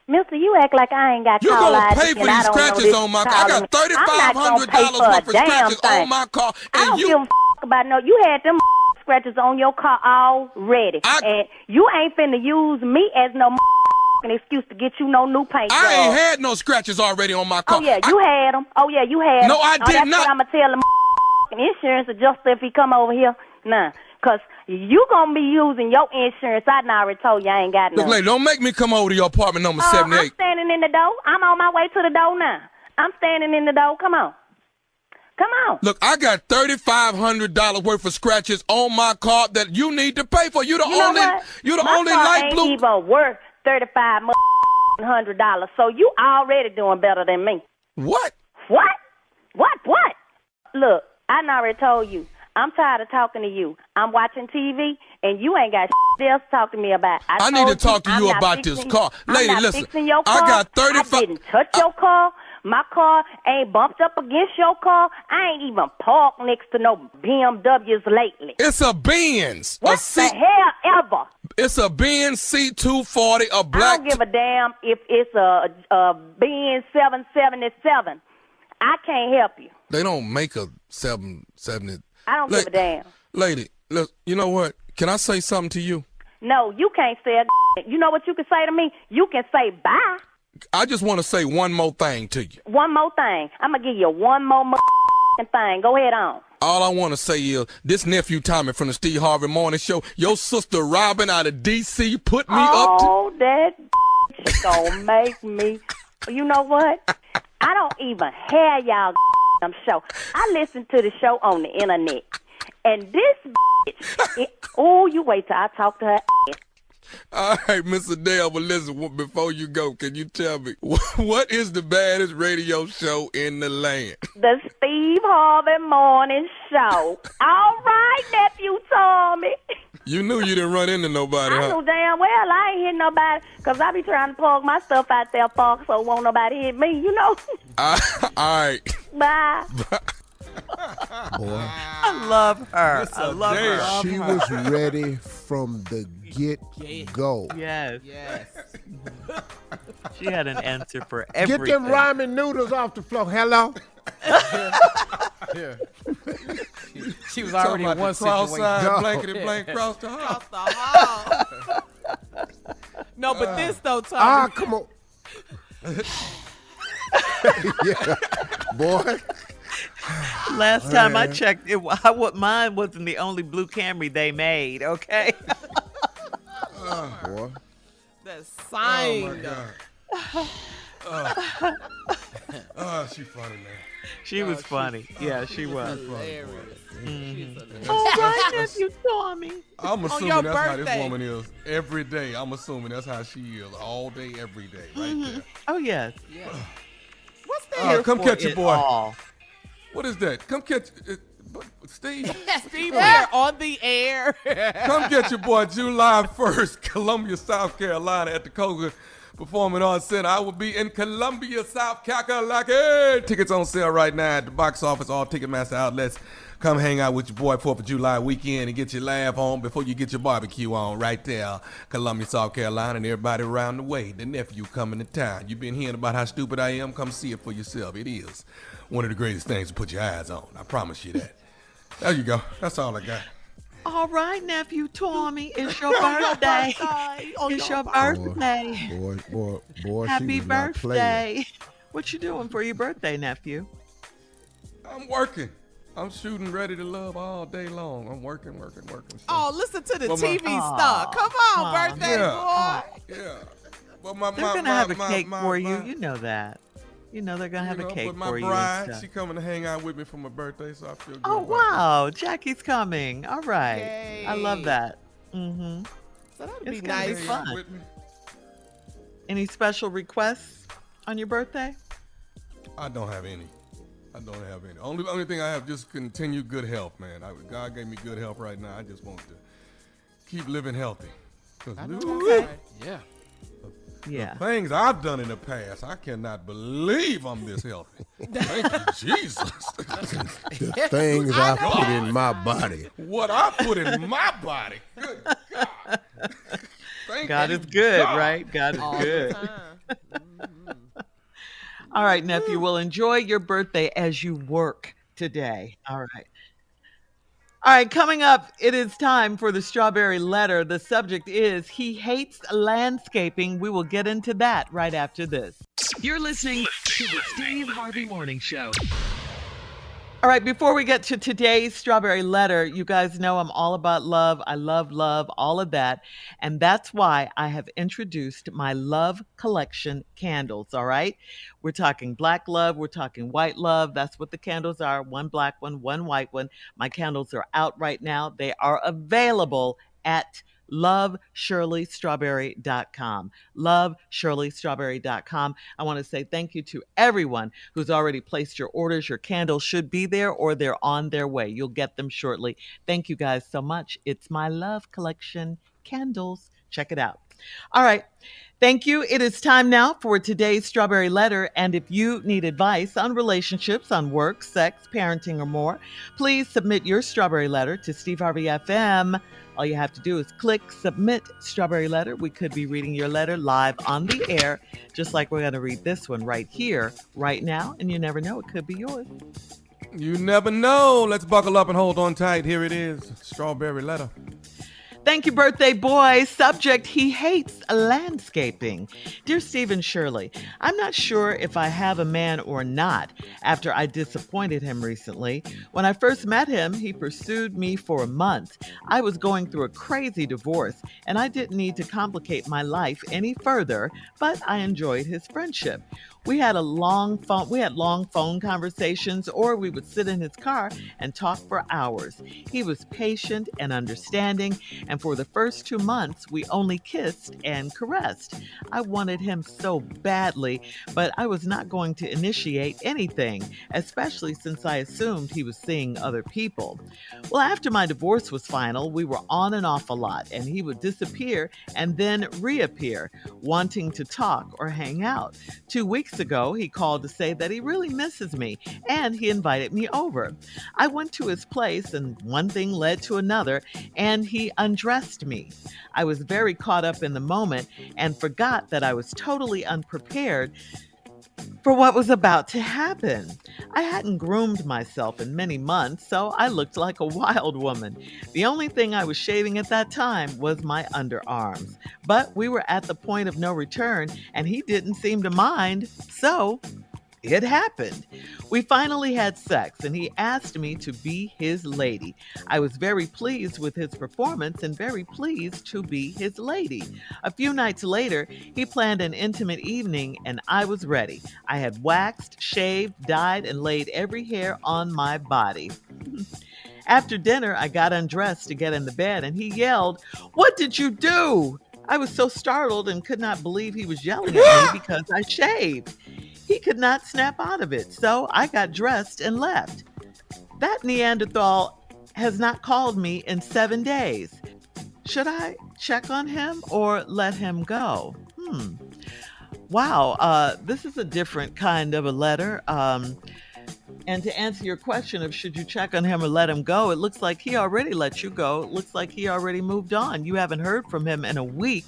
Mister, you act like I ain't got you call gonna pay for these scratches on my car. I got $3,500 worth of scratches on my car. And I don't give a about no. You had them scratches on your car already. And you ain't finna use me as no excuse to get you no new paint. I ain't had no scratches already on my car. Oh, yeah, you had them. Oh, yeah, you had them. No, I did that's not. What I'm going to tell the insurance adjuster if he come over here. Nah. Because you going to be using your insurance. I done already told you I ain't got no. Look, lady, don't make me come over to your apartment number 78. I'm standing in the door. I'm on my way to the door now. I'm standing in the door. Come on. Come on. Look, I got $3,500 worth of scratches on my car that you need to pay for. You the only light blue. Ain't even worth $3,500. So you already doing better than me. What? What? Look, I done already told you. I'm tired of talking to you. I'm watching TV, and you ain't got else to talk to me about. I need to talk to you about this car. Lady, listen. Your car. I got 35. I didn't touch your car. My car ain't bumped up against your car. I ain't even parked next to no BMWs lately. It's a Benz. What the hell ever? It's a Benz C240, a black. I don't give a damn if it's a Benz 777. I can't help you. They don't make a 770. I don't give a damn. Lady, look, you know what? Can I say something to you? No, you can't say a You know what you can say to me? You can say bye. I just want to say one more thing to you. One more thing. I'm going to give you one more thing. Go ahead on. All I want to say is, this nephew Tommy from the Steve Harvey Morning Show, your sister Robin out of D.C. put me up to... Oh, that gonna make me... You know what? I don't even have y'all show. I listen to the show on the internet. And this you wait till I talk to her. All right, Mr. Dale, but listen, before you go, can you tell me, what is the baddest radio show in the land? The Steve Harvey Morning Show. All right, nephew Tommy. You knew you didn't run into nobody, I knew damn well I ain't hit nobody, because I be trying to park my stuff out there, park, so won't nobody hit me, you know? All right. Bye. Boy. I love her. Yes, I love her. She was ready from the get-go. Yes. Yes. She had an answer for everything. Get them ramen noodles off the floor. Hello? Yeah. She was already in one cross-side situation. blankety blank across the hall. Across the hall. No, but this though, Tommy. Ah, come on. Yeah. Boy. Last time I checked, mine wasn't the only blue Camry they made, okay? Boy. The sign. Oh, she funny, man. She was funny. Yeah, she was. Hilarious. All right, nephew Tommy. I'm your assuming that's how this birthday. woman is every day. I'm assuming that's how she is all day, every day, right there. Oh, yes. What's that? Come For catch your it boy. all. What is that? Come catch Steve. Steve here on the air. Come get your boy July 1st, Columbia, South Carolina at the Coca Performing Arts Center. I will be in Columbia, South Carolina. Tickets on sale right now at the box office, all Ticketmaster outlets. Come hang out with your boy 4th of July weekend and get your laugh on before you get your barbecue on right there. Columbia, South Carolina, and everybody around the way. The nephew coming to town. You've been hearing about how stupid I am. Come see it for yourself. It is one of the greatest things to put your eyes on. I promise you that. There you go. That's all I got. All right, nephew Tommy, it's your birthday. It's your birthday. Boy, Happy she was not playing. birthday. What you doing for your birthday, nephew? I'm working. I'm shooting Ready to Love all day long. I'm working. So. Oh, listen to the Well, TV star. Come on, birthday boy. Yeah. Well, They're going to have a cake for you. You know that. You know they're going to have a cake but my for you. bride, and stuff. she coming to hang out with me for my birthday, so I feel good. Oh, about wow. Jackie's coming. All right. Yay. I love that. Mm-hmm. So that'd It's be gonna be nice. fun. With me. Any special requests on your birthday? I don't have any. Only thing I have just continued good health, man. God gave me good health right now. I just want to keep living healthy. Yeah. Yeah. The things I've done in the past, I cannot believe I'm this healthy. Thank you, Jesus. The things I put in my body. What I put in my body. Good God. God is good, right? God is good. All right, nephew. Well, enjoy your birthday as you work today. All right. All right, coming up, it is time for the Strawberry Letter. The subject is He Hates Landscaping. We will get into that right after this. You're listening to the Steve Harvey Morning Show. All right, before we get to today's Strawberry Letter, you guys know I'm all about love. I love love, all of that. And that's why I have introduced my Love Collection candles, all right? We're talking black love. We're talking white love. That's what the candles are. One black one, one white one. My candles are out right now. They are available at loveshirleystrawberry.com. loveshirleystrawberry.com. I want to say thank you to everyone who's already placed your orders. Your candles should be there or they're on their way. You'll get them shortly. Thank you guys so much. It's my Love Collection candles. Check it out. All right. Thank you. It is time now for today's Strawberry Letter. And if you need advice on relationships, on work, sex, parenting, or more, please submit your Strawberry Letter to Steve Harvey FM. All you have to do is click Submit Strawberry Letter. We could be reading your letter live on the air, just like we're going to read this one right here, right now. And you never know, it could be yours. You never know. Let's buckle up and hold on tight. Here it is. Strawberry Letter. Thank you, birthday boy. Subject, he hates landscaping. Dear Steve and Shirley, I'm not sure if I have a man or not after I disappointed him recently. When I first met him, he pursued me for a month. I was going through a crazy divorce, and I didn't need to complicate my life any further, but I enjoyed his friendship. We had long phone conversations, or we would sit in his car and talk for hours. He was patient and understanding, and for the first 2 months, we only kissed and caressed. I wanted him so badly, but I was not going to initiate anything, especially since I assumed he was seeing other people. Well, after my divorce was final, we were on and off a lot, and he would disappear and then reappear, wanting to talk or hang out. 2 weeks weeks ago, he called to say that he really misses me, and he invited me over. I went to his place, and one thing led to another, and he undressed me. I was very caught up in the moment and forgot that I was totally unprepared for what was about to happen. I hadn't groomed myself in many months, so I looked like a wild woman. The only thing I was shaving at that time was my underarms. But we were at the point of no return, and he didn't seem to mind, so it happened. We finally had sex, and he asked me to be his lady. I was very pleased with his performance and very pleased to be his lady. A few nights later, he planned an intimate evening, and I was ready. I had waxed, shaved, dyed, and laid every hair on my body. After dinner, I got undressed to get in the bed, and he yelled, "What did you do?" I was so startled and could not believe he was yelling at me because I shaved. He could not snap out of it, so I got dressed and left. That Neanderthal has not called me in 7 days. Should I check on him or let him go? Wow, this is a different kind of a letter. And to answer your question of should you check on him or let him go, it looks like he already let you go. It looks like he already moved on. You haven't heard from him in a week.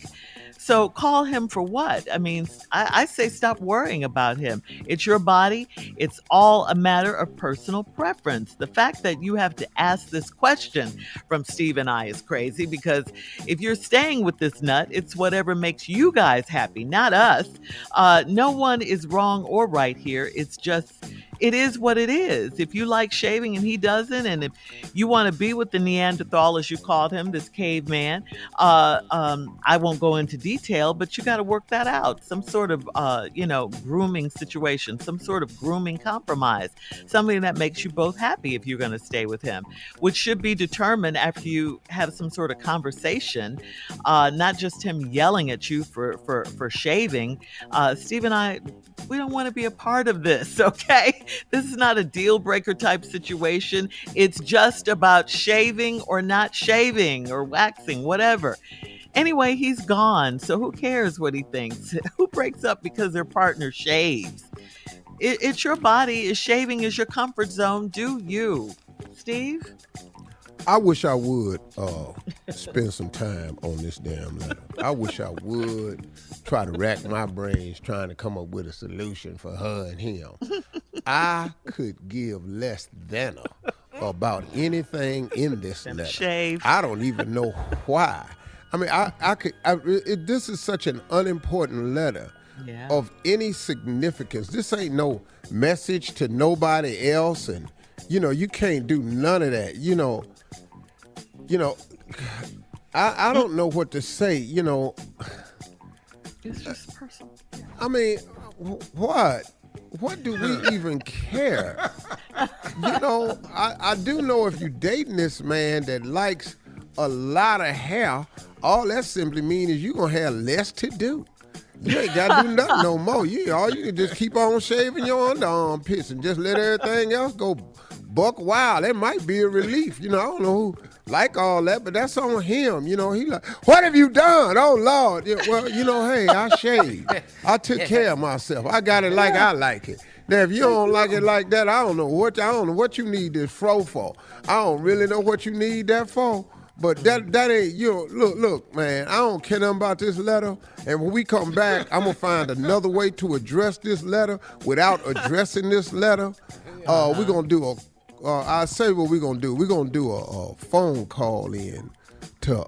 So call him for what? I mean, I say stop worrying about him. It's your body. It's all a matter of personal preference. The fact that you have to ask this question from Steve and I is crazy, because if you're staying with this nut, it's whatever makes you guys happy, not us. No one is wrong or right here. It's just, it is what it is. If you like shaving and he doesn't, and if you want to be with the Neanderthal, as you called him, this caveman, I won't go into detail, but you got to work that out. Some sort of, grooming situation, some sort of grooming compromise, something that makes you both happy if you're going to stay with him, which should be determined after you have some sort of conversation, not just him yelling at you for shaving. Steve and I, we don't want to be a part of this, okay? This is not a deal breaker type situation. It's just about shaving or not shaving or waxing, whatever. Anyway, he's gone, so who cares what he thinks? Who breaks up because their partner shaves? It's your body. Shaving is your comfort zone. Do you? Steve? I wish I would spend some time on this damn letter. I wish I would try to rack my brains trying to come up with a solution for her and him. I could give less than about anything in this letter. Shave. I don't even know why. I mean, this is such an unimportant letter of any significance. This ain't no message to nobody else, and you can't do none of that. I don't know what to say. It's just personal. I mean, what? What do we even care? I do know if you dating this man that likes a lot of hair, all that simply means is you're going to have less to do. You ain't got to do nothing no more. You can just keep on shaving your underarm pits and just let everything else go buck wild. That might be a relief. I don't know who like all that, but that's on him. He like, what have you done? Oh, Lord. Well, hey, I shaved. I took care of myself. I got it like I like it. Now, if you don't like it like that, I don't know what you need this fro for. I don't really know what you need that for. But that ain't, look, man, I don't care nothing about this letter. And when we come back, I'm going to find another way to address this letter without addressing this letter. We're going to do I say what we're going to do. We're going to do a phone call in to,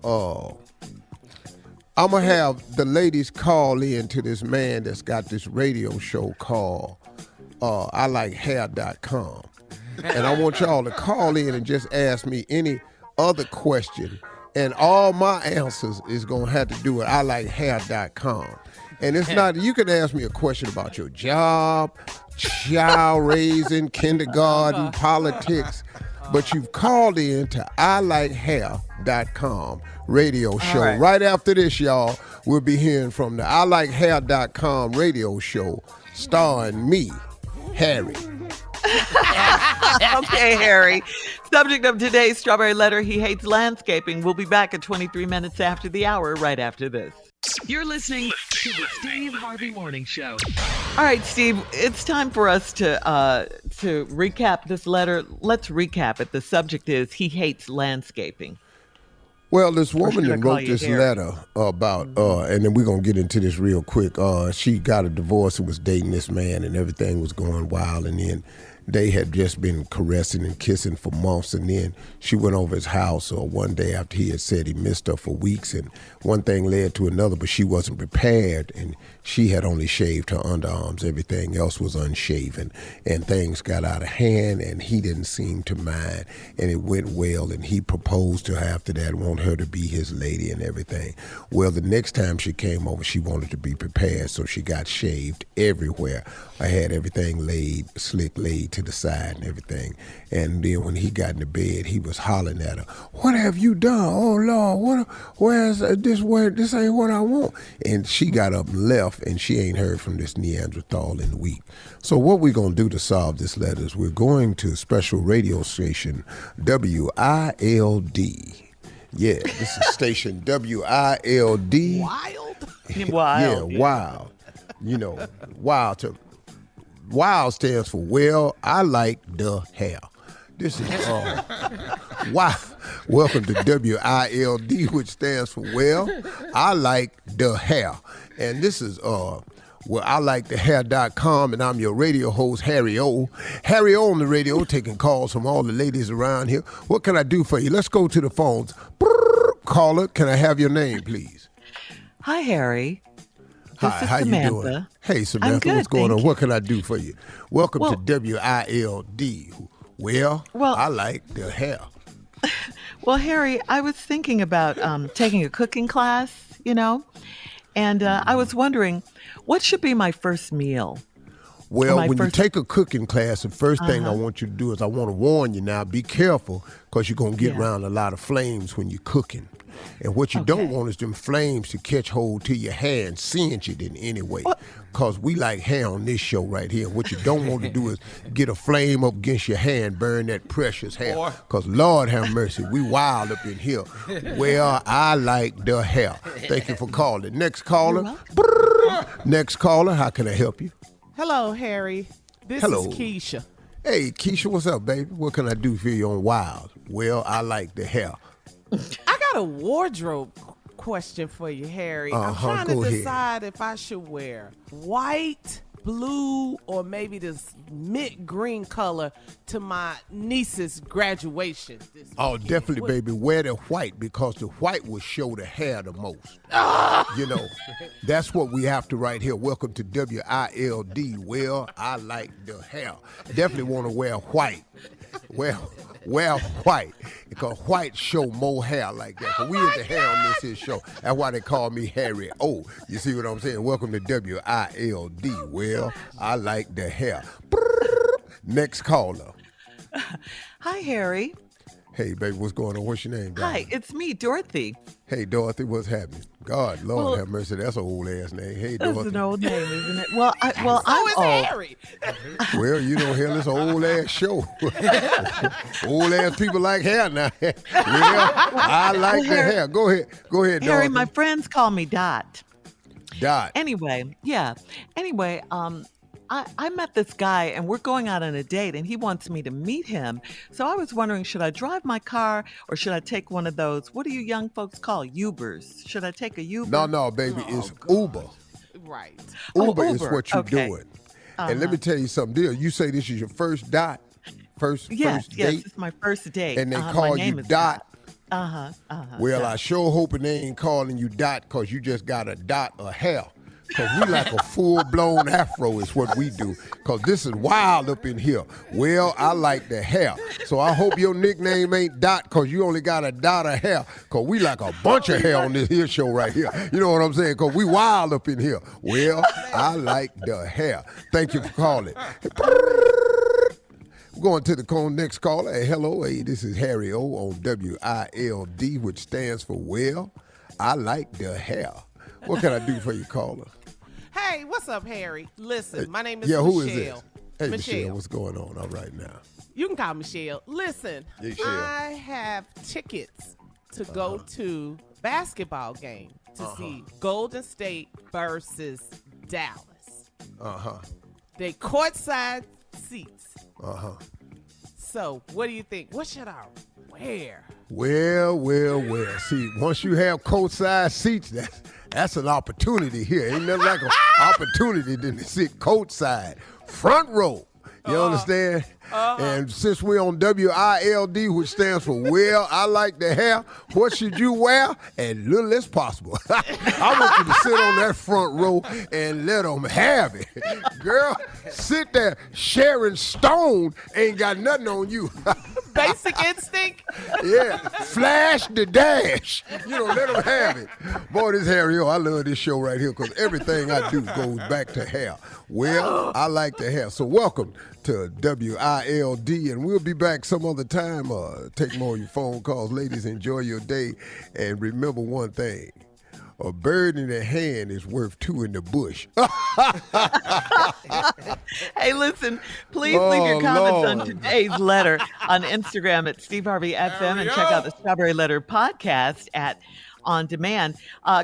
I'm going to have the ladies call in to this man that's got this radio show called ILikeHair.com. And I want y'all to call in and just ask me any other question, and all my answers is gonna have to do with ILikeHair.com. And it's not, you can ask me a question about your job, child raising, kindergarten, politics, but you've called in to ILikeHair.com radio show. Right after this, y'all, we'll be hearing from the ILikeHair.com radio show starring me, Harry. Okay, Harry. Subject of today's Strawberry Letter, he hates landscaping. We'll be back at 23 minutes after the hour, right after this. You're listening to the Steve Harvey Morning Show. All right, Steve, it's time for us to recap this letter. Let's recap it. The subject is he hates landscaping. Well, this woman that wrote this letter about, and then we're going to get into this real quick. She got a divorce and was dating this man, and everything was going wild. And then they had just been caressing and kissing for months. And then she went over his house one day after he had said he missed her for weeks. And one thing led to another, but she wasn't prepared. And she had only shaved her underarms. Everything else was unshaven. And things got out of hand, and he didn't seem to mind. And it went well, and he proposed to her after that, want her to be his lady and everything. Well, the next time she came over, she wanted to be prepared, so she got shaved everywhere. I had everything slick laid to the side and everything. And then when he got into bed, he was hollering at her, "What have you done? Oh, Lord, where's this? This ain't what I want." And she got up and left, and she ain't heard from this Neanderthal in a week. So what we're going to do to solve this letter is we're going to a special radio station, WILD. Yeah, this is station WILD. Wild? Yeah, wild. You know, wild. Wild stands for well, I like the hair. This is wow. Welcome to WILD, which stands for well, I like the hair. And this is ILikeTheHair.com, and I'm your radio host, Harry O. Harry O on the radio, taking calls from all the ladies around here. What can I do for you? Let's go to the phones. Caller, can I have your name, please? Hi, Harry. Hi, how Samantha. you doing? Hey, Samantha, good, what's going on? you. What can I do for you? Welcome to WILD. Well, I like the hair. Well, Harry, I was thinking about taking a cooking class, and I was wondering, what should be my first meal? Well, when you take a cooking class, the first thing I want you to do is I want to warn you now, be careful, because you're going to get around a lot of flames when you're cooking. And what you don't want is them flames to catch hold to your hair and singe it in any way. Because we like hair on this show right here. What you don't want to do is get a flame up against your hair and burn that precious hair. Because Lord have mercy, we wild up in here. Well, I like the hair. Thank you for calling. Next caller. Next caller, how can I help you? Hello, Harry. This is Keisha. Hey, Keisha, what's up, baby? What can I do for you on Wild? Well, I like the hair. I got a wardrobe question for you, Harry. I'm trying to decide if I should wear white, blue, or maybe this mint green color to my niece's graduation. Oh, definitely, baby. Wear the white, because the white will show the hair the most. That's what we have to right here. Welcome to WILD. Well, I like the hair. Definitely want to wear white. Wear white, because white show more hair like that. But we in the hair on this here show. That's why they call me Harry O. You see what I'm saying? Welcome to WILD. Well, I like the hair. Next caller. Hi, Harry. Hey, baby, what's going on? What's your name, darling? Hi, it's me, Dorothy. Hey, Dorothy, what's happening? God, Lord have mercy, that's an old ass name. Hey, Dorothy. That's an old name, isn't it? Well, I'm old. Harry. Well, hell, it's an old ass show. Old ass people like hair now. Well, I like the hair. Go ahead, Harry, Dorothy. my friends call me Dot. Dot. Anyway, I met this guy, and we're going out on a date, and he wants me to meet him. So I was wondering, should I drive my car, or should I take one of those, what do you young folks call Ubers? Should I take a Uber? No, baby, it's Uber. Right. Uber is what you're doing. And let me tell you something, dear. You say this is your first date? First date? Yes, it's my first date. And they call you Dot? Well, Dot. I sure hoping they ain't calling you Dot, because you just got a dot of hair. Because we like a full-blown afro is what we do. Because this is wild up in here. Well, I like the hair. So I hope your nickname ain't Dot, because you only got a dot of hair. Because we like a bunch of hair on this here show right here. You know what I'm saying? Because we wild up in here. Well, I like the hair. Thank you for calling. We're going to the next caller. Hey, hello. Hey, this is Harry O on WILD, which stands for Well, I like the hair. What can I do for you, caller? Hey, what's up, Harry? Listen, my name is Michelle. Michelle. Who is this? Hey, Michelle, what's going on all right now? You can call Michelle. Listen, Michelle. I have tickets to go to basketball game. to see Golden State versus Dallas. They courtside seats. So, what do you think? What should I wear? Well. See, once you have courtside seats, that's an opportunity here. Ain't nothing like an opportunity than to sit courtside, front row. You understand? And since we're on WILD, which stands for Well, I Like the Hair, what should you wear? As little as possible. I want you to sit on that front row and let them have it. Girl, sit there. Sharon Stone ain't got nothing on you. Basic Instinct? Yeah, flash the dash. Let them have it. Boy, this hair here, I love this show right here because everything I do goes back to hair. Well, I like the hair. So welcome to WILD, and we'll be back some other time. Take more of your phone calls. Ladies, enjoy your day. And remember one thing. A bird in the hand is worth two in the bush. Hey, listen, please leave your comments on today's letter on Instagram at Steve Harvey FM and check out the Strawberry Letter podcast at On Demand.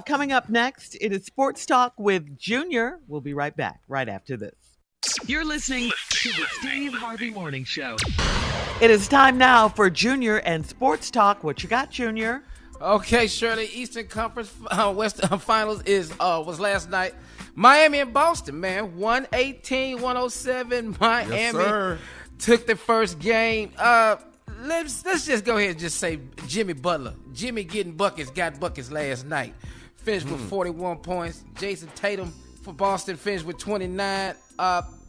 Coming up next, it is Sports Talk with Junior. We'll be right back right after this. You're listening to the Steve Harvey Morning Show. It is time now for Junior and Sports Talk. What you got, Junior? Okay, Shirley, Eastern Conference Western Finals was last night. Miami and Boston, man, 118-107. Miami took the first game. Let's just go ahead and just say Jimmy Butler. Jimmy getting buckets, got buckets last night. Finished with 41 points. Jason Tatum for Boston finished with 29.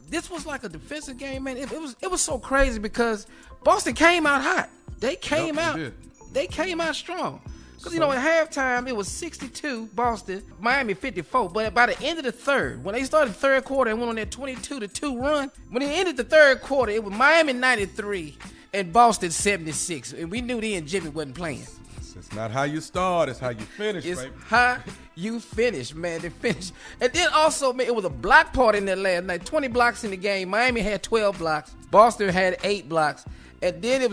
This was like a defensive game, man. It was so crazy because Boston came out hot. They came out strong. Because, at halftime, it was 62 Boston, Miami 54. But by the end of the third, when they started the third quarter and went on that 22-2 run, when they ended the third quarter, it was Miami 93 and Boston 76. And we knew then Jimmy wasn't playing. It's not how you start, it's how you finish, It's baby. how you finish, man. They finished. And then also, man, it was a block party in there last night. 20 blocks in the game. Miami had 12 blocks. Boston had 8 blocks. And then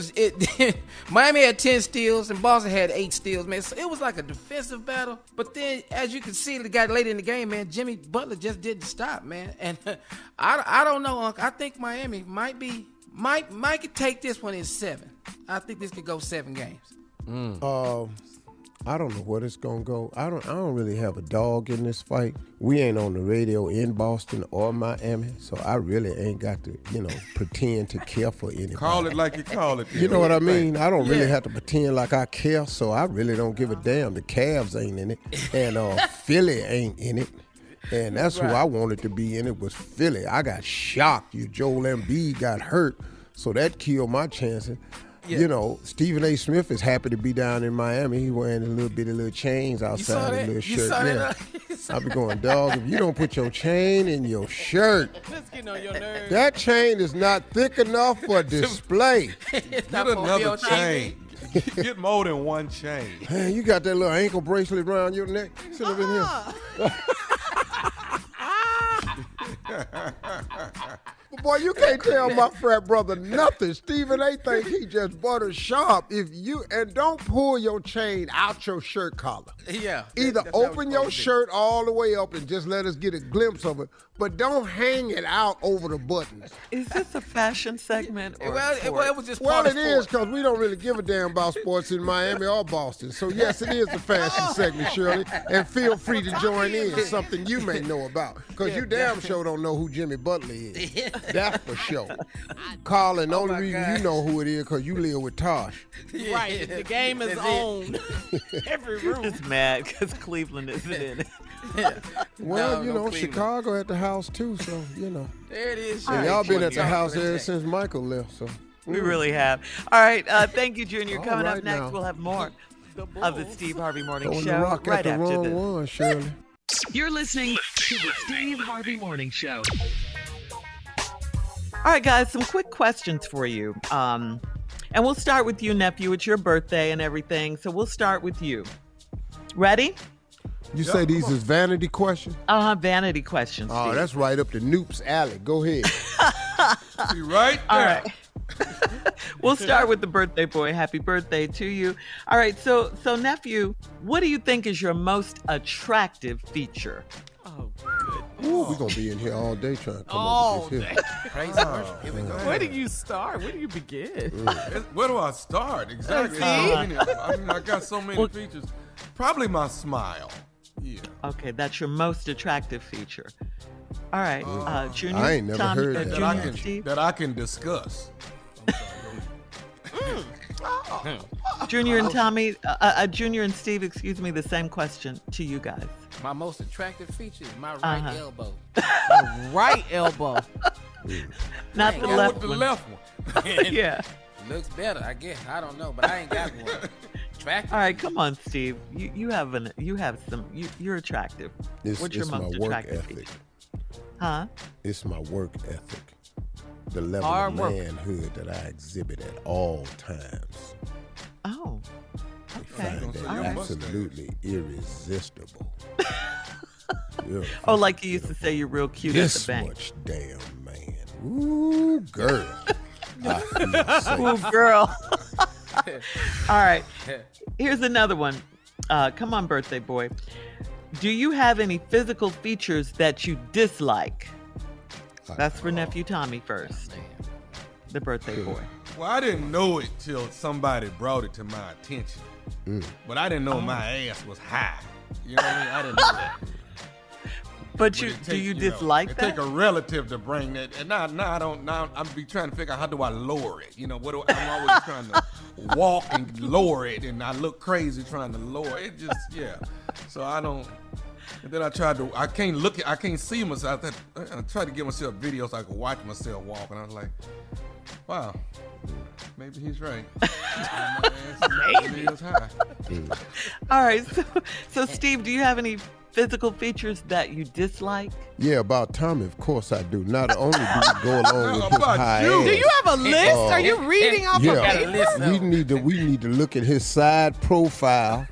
Miami had 10 steals and Boston had 8 steals, man. So it was like a defensive battle. But then, as you can see, the guy later in the game, man, Jimmy Butler just didn't stop, man. And I don't know, Unc. I think Miami might could take this one in 7. I think this could go 7 games. I don't know where it's gonna go. I don't really have a dog in this fight. We ain't on the radio in Boston or Miami, so I really ain't got to, pretend to care for anybody. Call it like you call it. You know what I mean? I don't really have to pretend like I care, so I really don't give a damn. The Cavs ain't in it, and Philly ain't in it. And that's who I wanted to be in it was Philly. I got shocked. Joel Embiid got hurt, so that killed my chances. Yeah. Stephen A. Smith is happy to be down in Miami. He wearing a little chains outside, a little shirt. I be going, dog, if you don't put your chain in your shirt, That's getting on your nerves. that chain is not thick enough for display. Get another chain. Get more than one chain. Man, you got that little ankle bracelet around your neck? Sit up in here. Boy, you can't tell my frat brother nothing. Stephen A. think he just butter sharp. And don't pull your chain out your shirt collar. Yeah. Either open your shirt all the way up and just let us get a glimpse of it, but don't hang it out over the buttons. Is this a fashion segment? Or it was just part of it is because we don't really give a damn about sports in Miami or Boston. So, yes, it is a fashion segment, Shirley. And feel free to join in, something you may know about. Because you damn sure don't know who Jimmy Butler is. That's for sure. Colin, the only reason you know who it is because you live with Tosh. Right. The game is on every room. Just mad because Cleveland isn't in it. Well, Chicago at the house too, so, There it is. And y'all been at the house ever since Michael left, so. We really have. All right. Thank you, Junior. Coming up next, now. we'll have more of the Steve Harvey Morning Throwing Show the rock right at the after wrong this. one, Shirley. You're listening to the Steve Harvey Morning Show. All right, guys, some quick questions for you. And we'll start with you, nephew. It's your birthday and everything, so we'll start with you. Ready? You say these is vanity questions? Vanity questions. Oh, Steve. that's right up to Noop's alley. Go ahead. Be right there. All right. We'll start with the birthday boy. Happy birthday to you. All right, so nephew, what do you think is your most attractive feature? Oh, good. We're going to be in here all day trying to come up with this here. Crazy. Here we go. Where do you start? Where do you begin? Where do I start? Exactly. I got so many features. Probably my smile. Yeah. Okay, that's your most attractive feature. All right, Junior. I ain't never Tommy, heard that. Steve? That I can discuss. Junior and Tommy, Junior and Steve, excuse me, the same question to you guys. My most attractive feature is my right elbow. Right elbow. Not the left with the one. left one. Yeah. Looks better, I guess. I don't know, but I ain't got one. Attractive. All right, come on, Steve. You're attractive. What's your most attractive feature? Huh? It's my work ethic. The level Hard of work. manhood that I exhibit at all times. Oh. I Okay. find that absolutely irresistible. Oh, like you used to say, you're real cute at the This bank. much damn man. Ooh, girl. I feel safe. Ooh, girl. All right. Here's another one. Come on, birthday boy. Do you have any physical features that you dislike? That's for nephew Tommy first. The birthday boy. Well, I didn't know it till somebody brought it to my attention. But I didn't know my ass was high. You know what I mean? I didn't know that. But Do you dislike that? It take a relative to bring that. And now I don't. Now I'm be trying to figure out how do I lower it. You know, I'm always trying to walk and lower it, and I look crazy trying to lower it. Just So I don't. And then I tried to. I can't see myself. I tried to get myself videos so I could watch myself walk, and I was like, wow. Maybe he's right. Maybe it's high. All right. So Steve, do you have any physical features that you dislike? Yeah, about Tommy, of course I do. Not only do we go along with his about high you. ass. Do you have a list? Are you reading off a paper? we need to look at his side profile,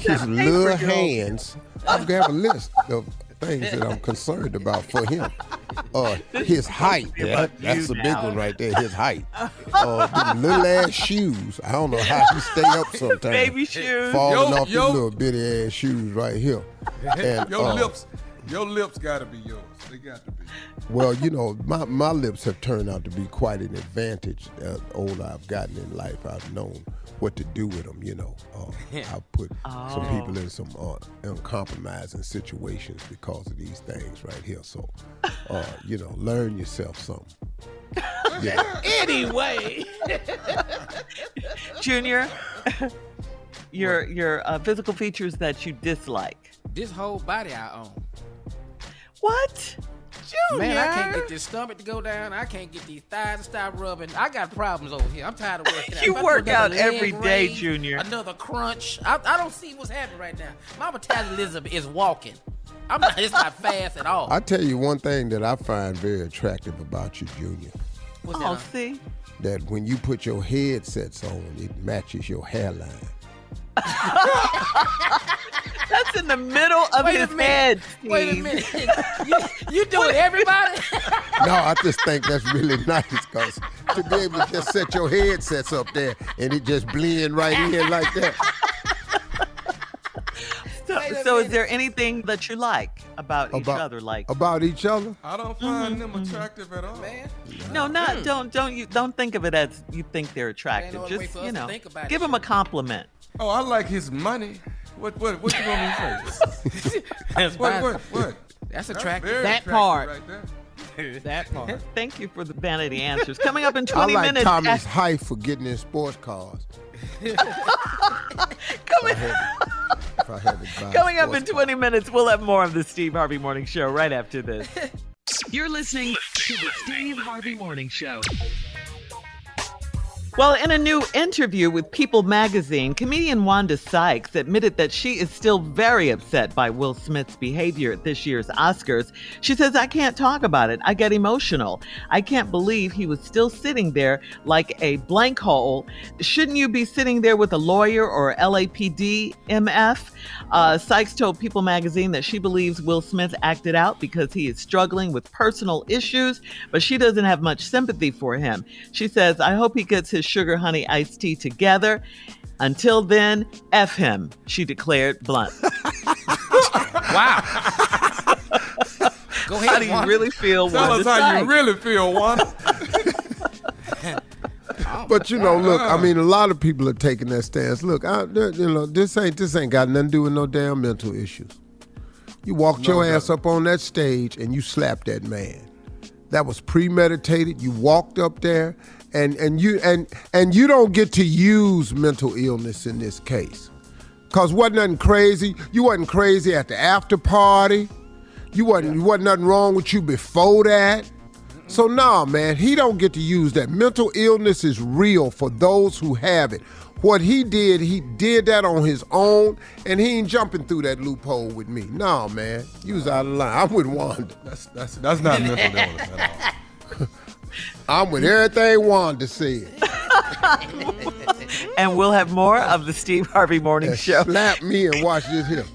his little hands. I'm gonna have a list of things that I'm concerned about for him. His height, that's a big one right there. His height. Them little ass shoes. I don't know how he stay up sometimes. Baby shoes. Falling off these little bitty ass shoes right here. And, your lips gotta be yours. They got to be. Well, you know, my lips have turned out to be quite an advantage. The older I've gotten in life, I've known what to do with them, you know. I've put some people in some uncompromising situations because of these things right here. So, you know, learn yourself something. Yeah. Anyway. Junior, your physical features that you dislike. This whole body I own. What? Junior. Man, I can't get this stomach to go down. I can't get these thighs to stop rubbing. I got problems over here. I'm tired of working out. You If I do work another out leg every day, raise, Junior. Another crunch. I don't see what's happening right now. My metabolism is walking. It's not fast at all. I tell you one thing that I find very attractive about you, Junior. What's Oh, that? see? That when you put your headsets on, it matches your hairline. That's in the middle of Wait his a minute. head, Steve. Wait a minute. you do it, everybody? No, I just think that's really nice because to be able to just set your headsets up there and it just blend right in like that. So is there anything that you like about each other? Like about each other? I don't find them attractive at all. Man. don't think of it as you think they're attractive. no other way Just for us to think about give it. them a compliment. Oh, I like his money. What you want me to say? What? That's attractive. Very That attractive part. right there. That part. Thank you for the vanity answers. Coming up in I 20 like minutes. Tommy's height for getting in sports cars. Coming up in 20 minutes, we'll have more of the Steve Harvey Morning Show right after this. You're listening to the Steve Harvey Morning Show. Well, in a new interview with People magazine, comedian Wanda Sykes admitted that she is still very upset by Will Smith's behavior at this year's Oscars. She says, "I can't talk about it. I get emotional. I can't believe he was still sitting there like a blank hole. Shouldn't you be sitting there with a lawyer or LAPD MF?" Sykes told People magazine that she believes Will Smith acted out because he is struggling with personal issues, but she doesn't have much sympathy for him. She says, "I hope he gets his sugar honey iced tea together. Until then, F him," she declared blunt. Wow. Go ahead, How do you really feel, Tell Wanda us how Sykes? you really feel, Wanda. But look, I mean, a lot of people are taking that stance. Look, this ain't got nothing to do with no damn mental issues. You walked your ass up on that stage and you slapped that man. That was premeditated. You walked up there, and you don't get to use mental illness in this case, cause wasn't nothing crazy. You wasn't crazy at the after party. You wasn't nothing wrong with you before that. So nah, man, he don't get to use that. Mental illness is real for those who have it. What he did that on his own, and he ain't jumping through that loophole with me. Nah, man, you was out of line. I'm with Wanda. That's not mental illness at all. I'm with everything Wanda said. And we'll have more of the Steve Harvey Morning Show. Slap me and watch this here.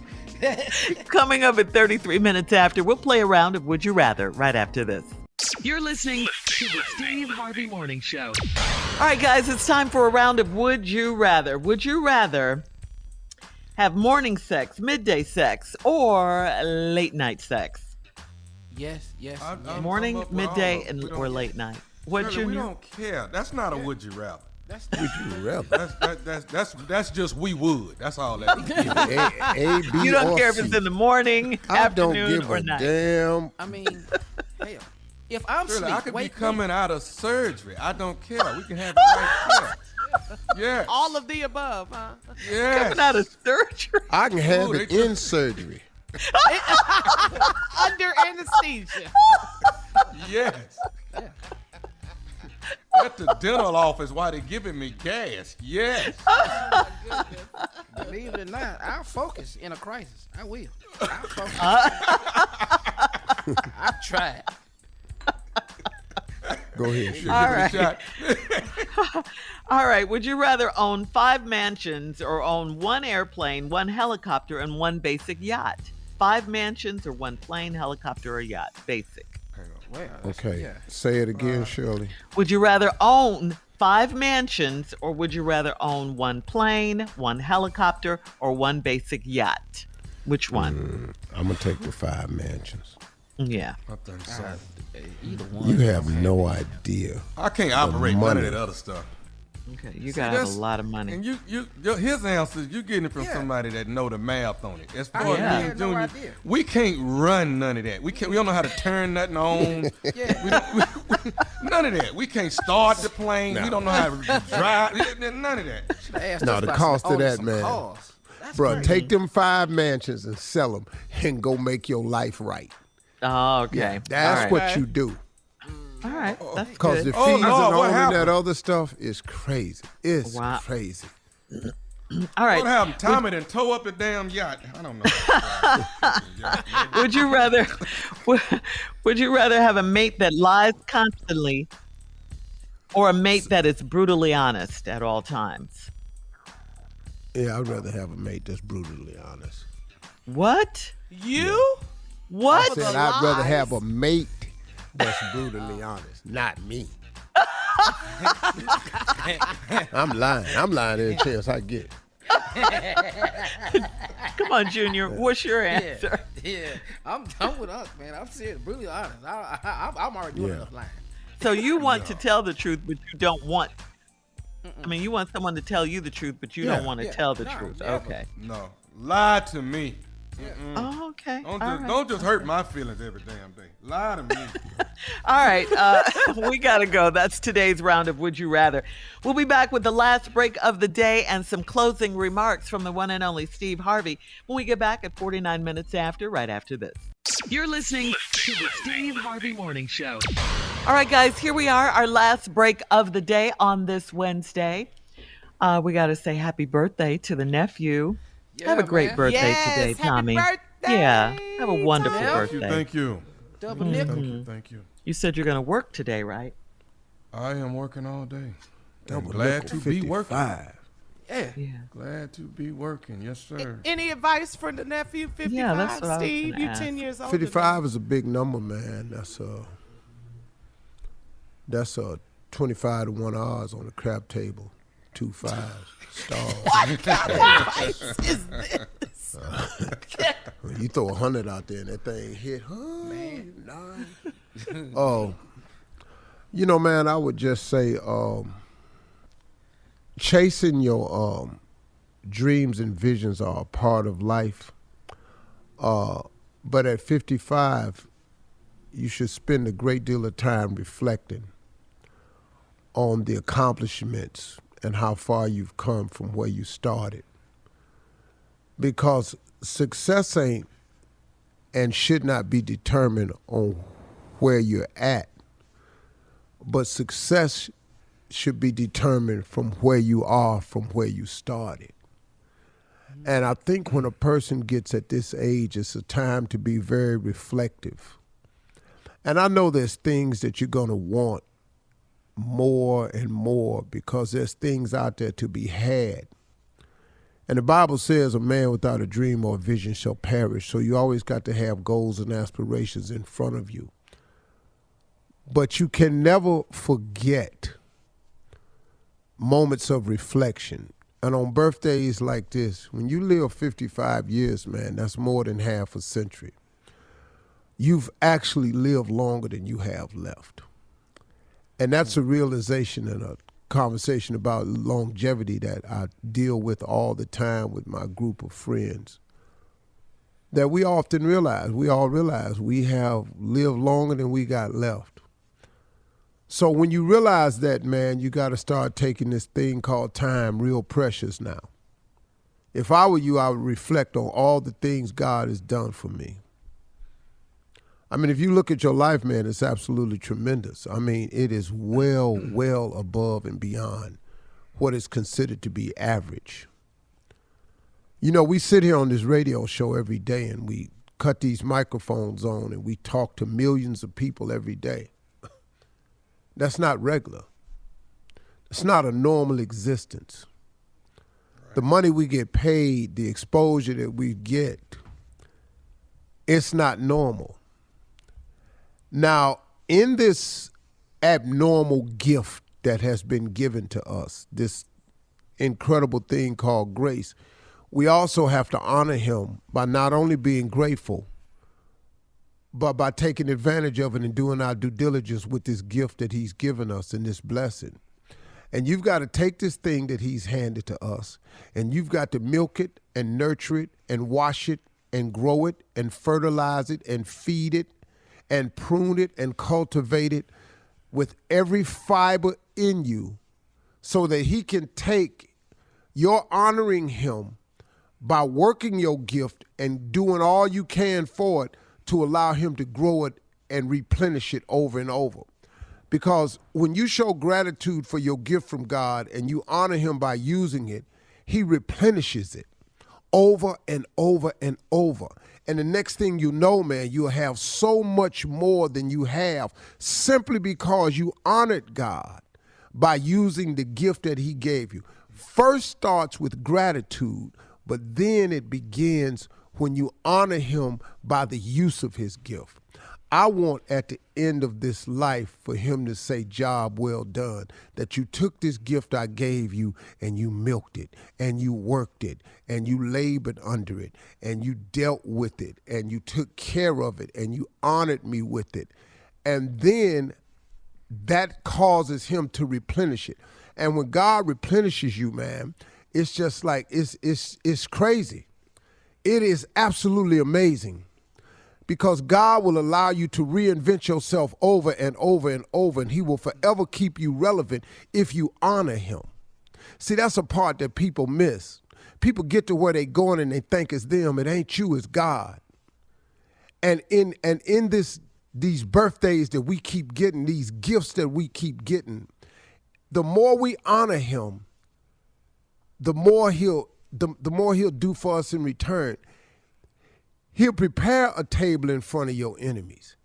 Coming up at 33 minutes after, we'll play a round of Would You Rather right after this. You're listening to the Steve Harvey Morning Show. All right, guys, it's time for a round of Would You Rather. Would you rather have morning sex, midday sex, or late night sex? Yes. Morning, midday, or late night. What, Shirley, Junior? we don't care. That's not a would you rather. Would you rather? That's just we would. That's all that is. A, B, You don't or care C. if it's in the morning, I don't afternoon, give or a night. damn. I mean, hell, if I'm Shirley, asleep, I could be wake coming me. out of surgery. I don't care. We can have it right here. Yeah. All of the above, huh? Yes. Coming out of surgery. I can have Ooh, it they in surgery. Under anesthesia. Yes. At the dental office while they're giving me gas. Yes. Believe it or not, I'll focus in a crisis. I will. I'll focus. I've tried. Go ahead. Give All it a right. shot. All right. Would you rather own 5 mansions or own 1 airplane, 1 helicopter, and 1 basic yacht? 5 mansions or 1 plane, helicopter, or yacht? Basic. Okay. Say it again, Shirley. Would you rather own 5 mansions or would you rather own 1 plane, 1 helicopter, or 1 basic yacht? Which one? I'm going to take the 5 mansions. Yeah. I think so. Either one. You have no idea. I can't operate none of that other stuff. Okay, you See, gotta have a that's- lot of money. And his answers, you getting it from somebody that know the math on it. As far as me have and no Junior, idea. we can't run none of that. We don't know how to turn nothing on. None of that. We can't start the plane. We don't know how to drive. None of that. No, the cost of that, man. Bro, take them 5 mansions and sell them and go make your life right. Oh, okay. Yeah, that's what you do. All right, that's Because good. the fees and all what of happened? that other stuff is crazy. It's Wow. crazy. All right. What happened? Tommy done tow up the damn yacht. I don't know. Would you rather would you rather have a mate that lies constantly or a mate that is brutally honest at all times? Yeah, I'd rather have a mate that's brutally honest. What? You? What? I said I'd rather have a mate that's brutally honest, not me. I'm lying every chance I get. Come on, Junior. What's your answer? Yeah, I'm with us, man. I'm serious, brutally honest. I'm already doing enough lying. So you want to tell the truth, but you don't want. I mean, you want someone to tell you the truth, but you don't want to tell the truth. never. Okay. No. Lie to me. Oh, okay. Don't just hurt my feelings every damn day. Lie to me. All right. We got to go. That's today's round of Would You Rather. We'll be back with the last break of the day and some closing remarks from the one and only Steve Harvey when we get back at 49 minutes after, right after this. You're listening to the Steve Harvey Morning Show. All right, guys, here we are, our last break of the day on this Wednesday. We got to say happy birthday to the nephew. Yeah, have a great birthday today, happy Tommy. birthday, Yeah, have a wonderful Tommy. birthday. Thank you. Double nickel. Thank you. You said you're going to work today, right? I am working all day. Double Glad nickel, to be working. 55. Yeah. Glad to be working. Yes, sir. Any advice for the nephew? 55, Yeah, that's what I was Steve. gonna You ask. 10 years old. 55 is a big number, man. That's 25 to 1 odds on the crab table. 2 5 stars. What kind of advice is this? When you throw 100 out there and that thing hit, man. Oh, you know, man, I would just say chasing your dreams and visions are a part of life. But at 55, you should spend a great deal of time reflecting on the accomplishments and how far you've come from where you started. Because success ain't and should not be determined on where you're at, but success should be determined from where you are, from where you started. And I think when a person gets at this age, it's a time to be very reflective. And I know there's things that you're going to want more and more because there's things out there to be had. And the Bible says a man without a dream or a vision shall perish. So you always got to have goals and aspirations in front of you. But you can never forget moments of reflection. And on birthdays like this, when you live 55 years, man, that's more than half a century. You've actually lived longer than you have left. And that's a realization and a conversation about longevity that I deal with all the time with my group of friends. That we all realize we have lived longer than we got left. So when you realize that, man, you got to start taking this thing called time real precious now. If I were you, I would reflect on all the things God has done for me. I mean, if you look at your life, man, it's absolutely tremendous. I mean, it is well above and beyond what is considered to be average. You know, we sit here on this radio show every day and we cut these microphones on and we talk to millions of people every day. That's not regular. It's not a normal existence. Right. The money we get paid, the exposure that we get, it's not normal. Now, in this abnormal gift that has been given to us, this incredible thing called grace, we also have to honor him by not only being grateful, but by taking advantage of it and doing our due diligence with this gift that he's given us and this blessing. And you've got to take this thing that he's handed to us, and you've got to milk it and nurture it and wash it and grow it and fertilize it and feed it and prune it and cultivate it with every fiber in you so that he can take your honoring him by working your gift and doing all you can for it to allow him to grow it and replenish it over and over. Because when you show gratitude for your gift from God and you honor him by using it, he replenishes it over and over and over. And the next thing you know, man, you'll have so much more than you have simply because you honored God by using the gift that he gave you. First starts with gratitude, but then it begins when you honor him by the use of his gift. I want at the end of this life for him to say, job well done, that you took this gift I gave you and you milked it and you worked it and you labored under it and you dealt with it and you took care of it and you honored me with it. And then that causes him to replenish it. And when God replenishes you, man, it's just like, it's crazy. It is absolutely amazing because God will allow you to reinvent yourself over and over and over, and he will forever keep you relevant if you honor him. See, that's a part that people miss. People get to where they're going and they think it's them. It ain't you, it's God. And in this these birthdays that we keep getting, these gifts that we keep getting, the more we honor him, the more he'll do for us in return. He'll prepare a table in front of your enemies.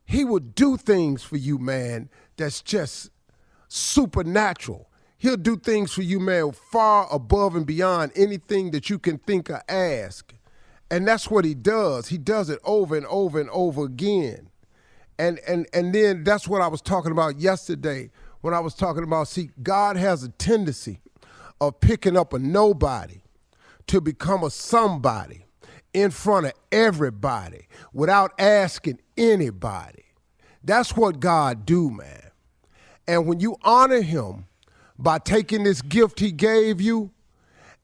He will do things for you, man, that's just supernatural. He'll do things for you, man, far above and beyond anything that you can think or ask. And that's what he does. He does it over and over and over again. And then that's what I was talking about yesterday when I was talking about, see, God has a tendency of picking up a nobody to become a somebody in front of everybody without asking anybody. That's what God do, man. And when you honor him by taking this gift he gave you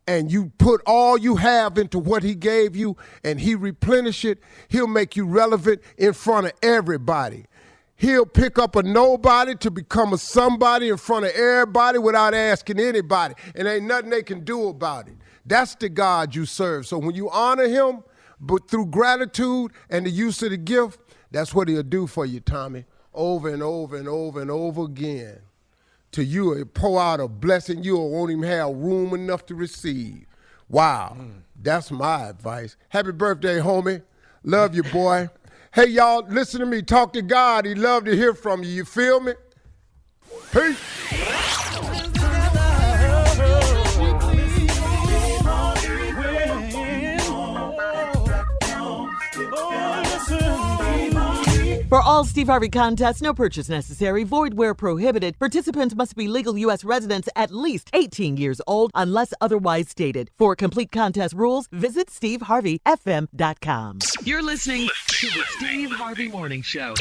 and you put all you have into what he gave you and he replenish it, he'll make you relevant in front of everybody. He'll pick up a nobody to become a somebody in front of everybody without asking anybody. And ain't nothing they can do about it. That's the God you serve. So when you honor him, but through gratitude and the use of the gift, that's what he'll do for you, Tommy, over and over and over and over again. Till you pour out a blessing you won't even have room enough to receive. Wow, that's my advice. Happy birthday, homie. Love you, boy. Hey, y'all, listen to me. Talk to God. He'd love to hear from you. You feel me? Peace. For all Steve Harvey contests, no purchase necessary, void where prohibited. Participants must be legal U.S. residents at least 18 years old unless otherwise stated. For complete contest rules, visit SteveHarveyFM.com. You're listening to the Steve Harvey Morning Show.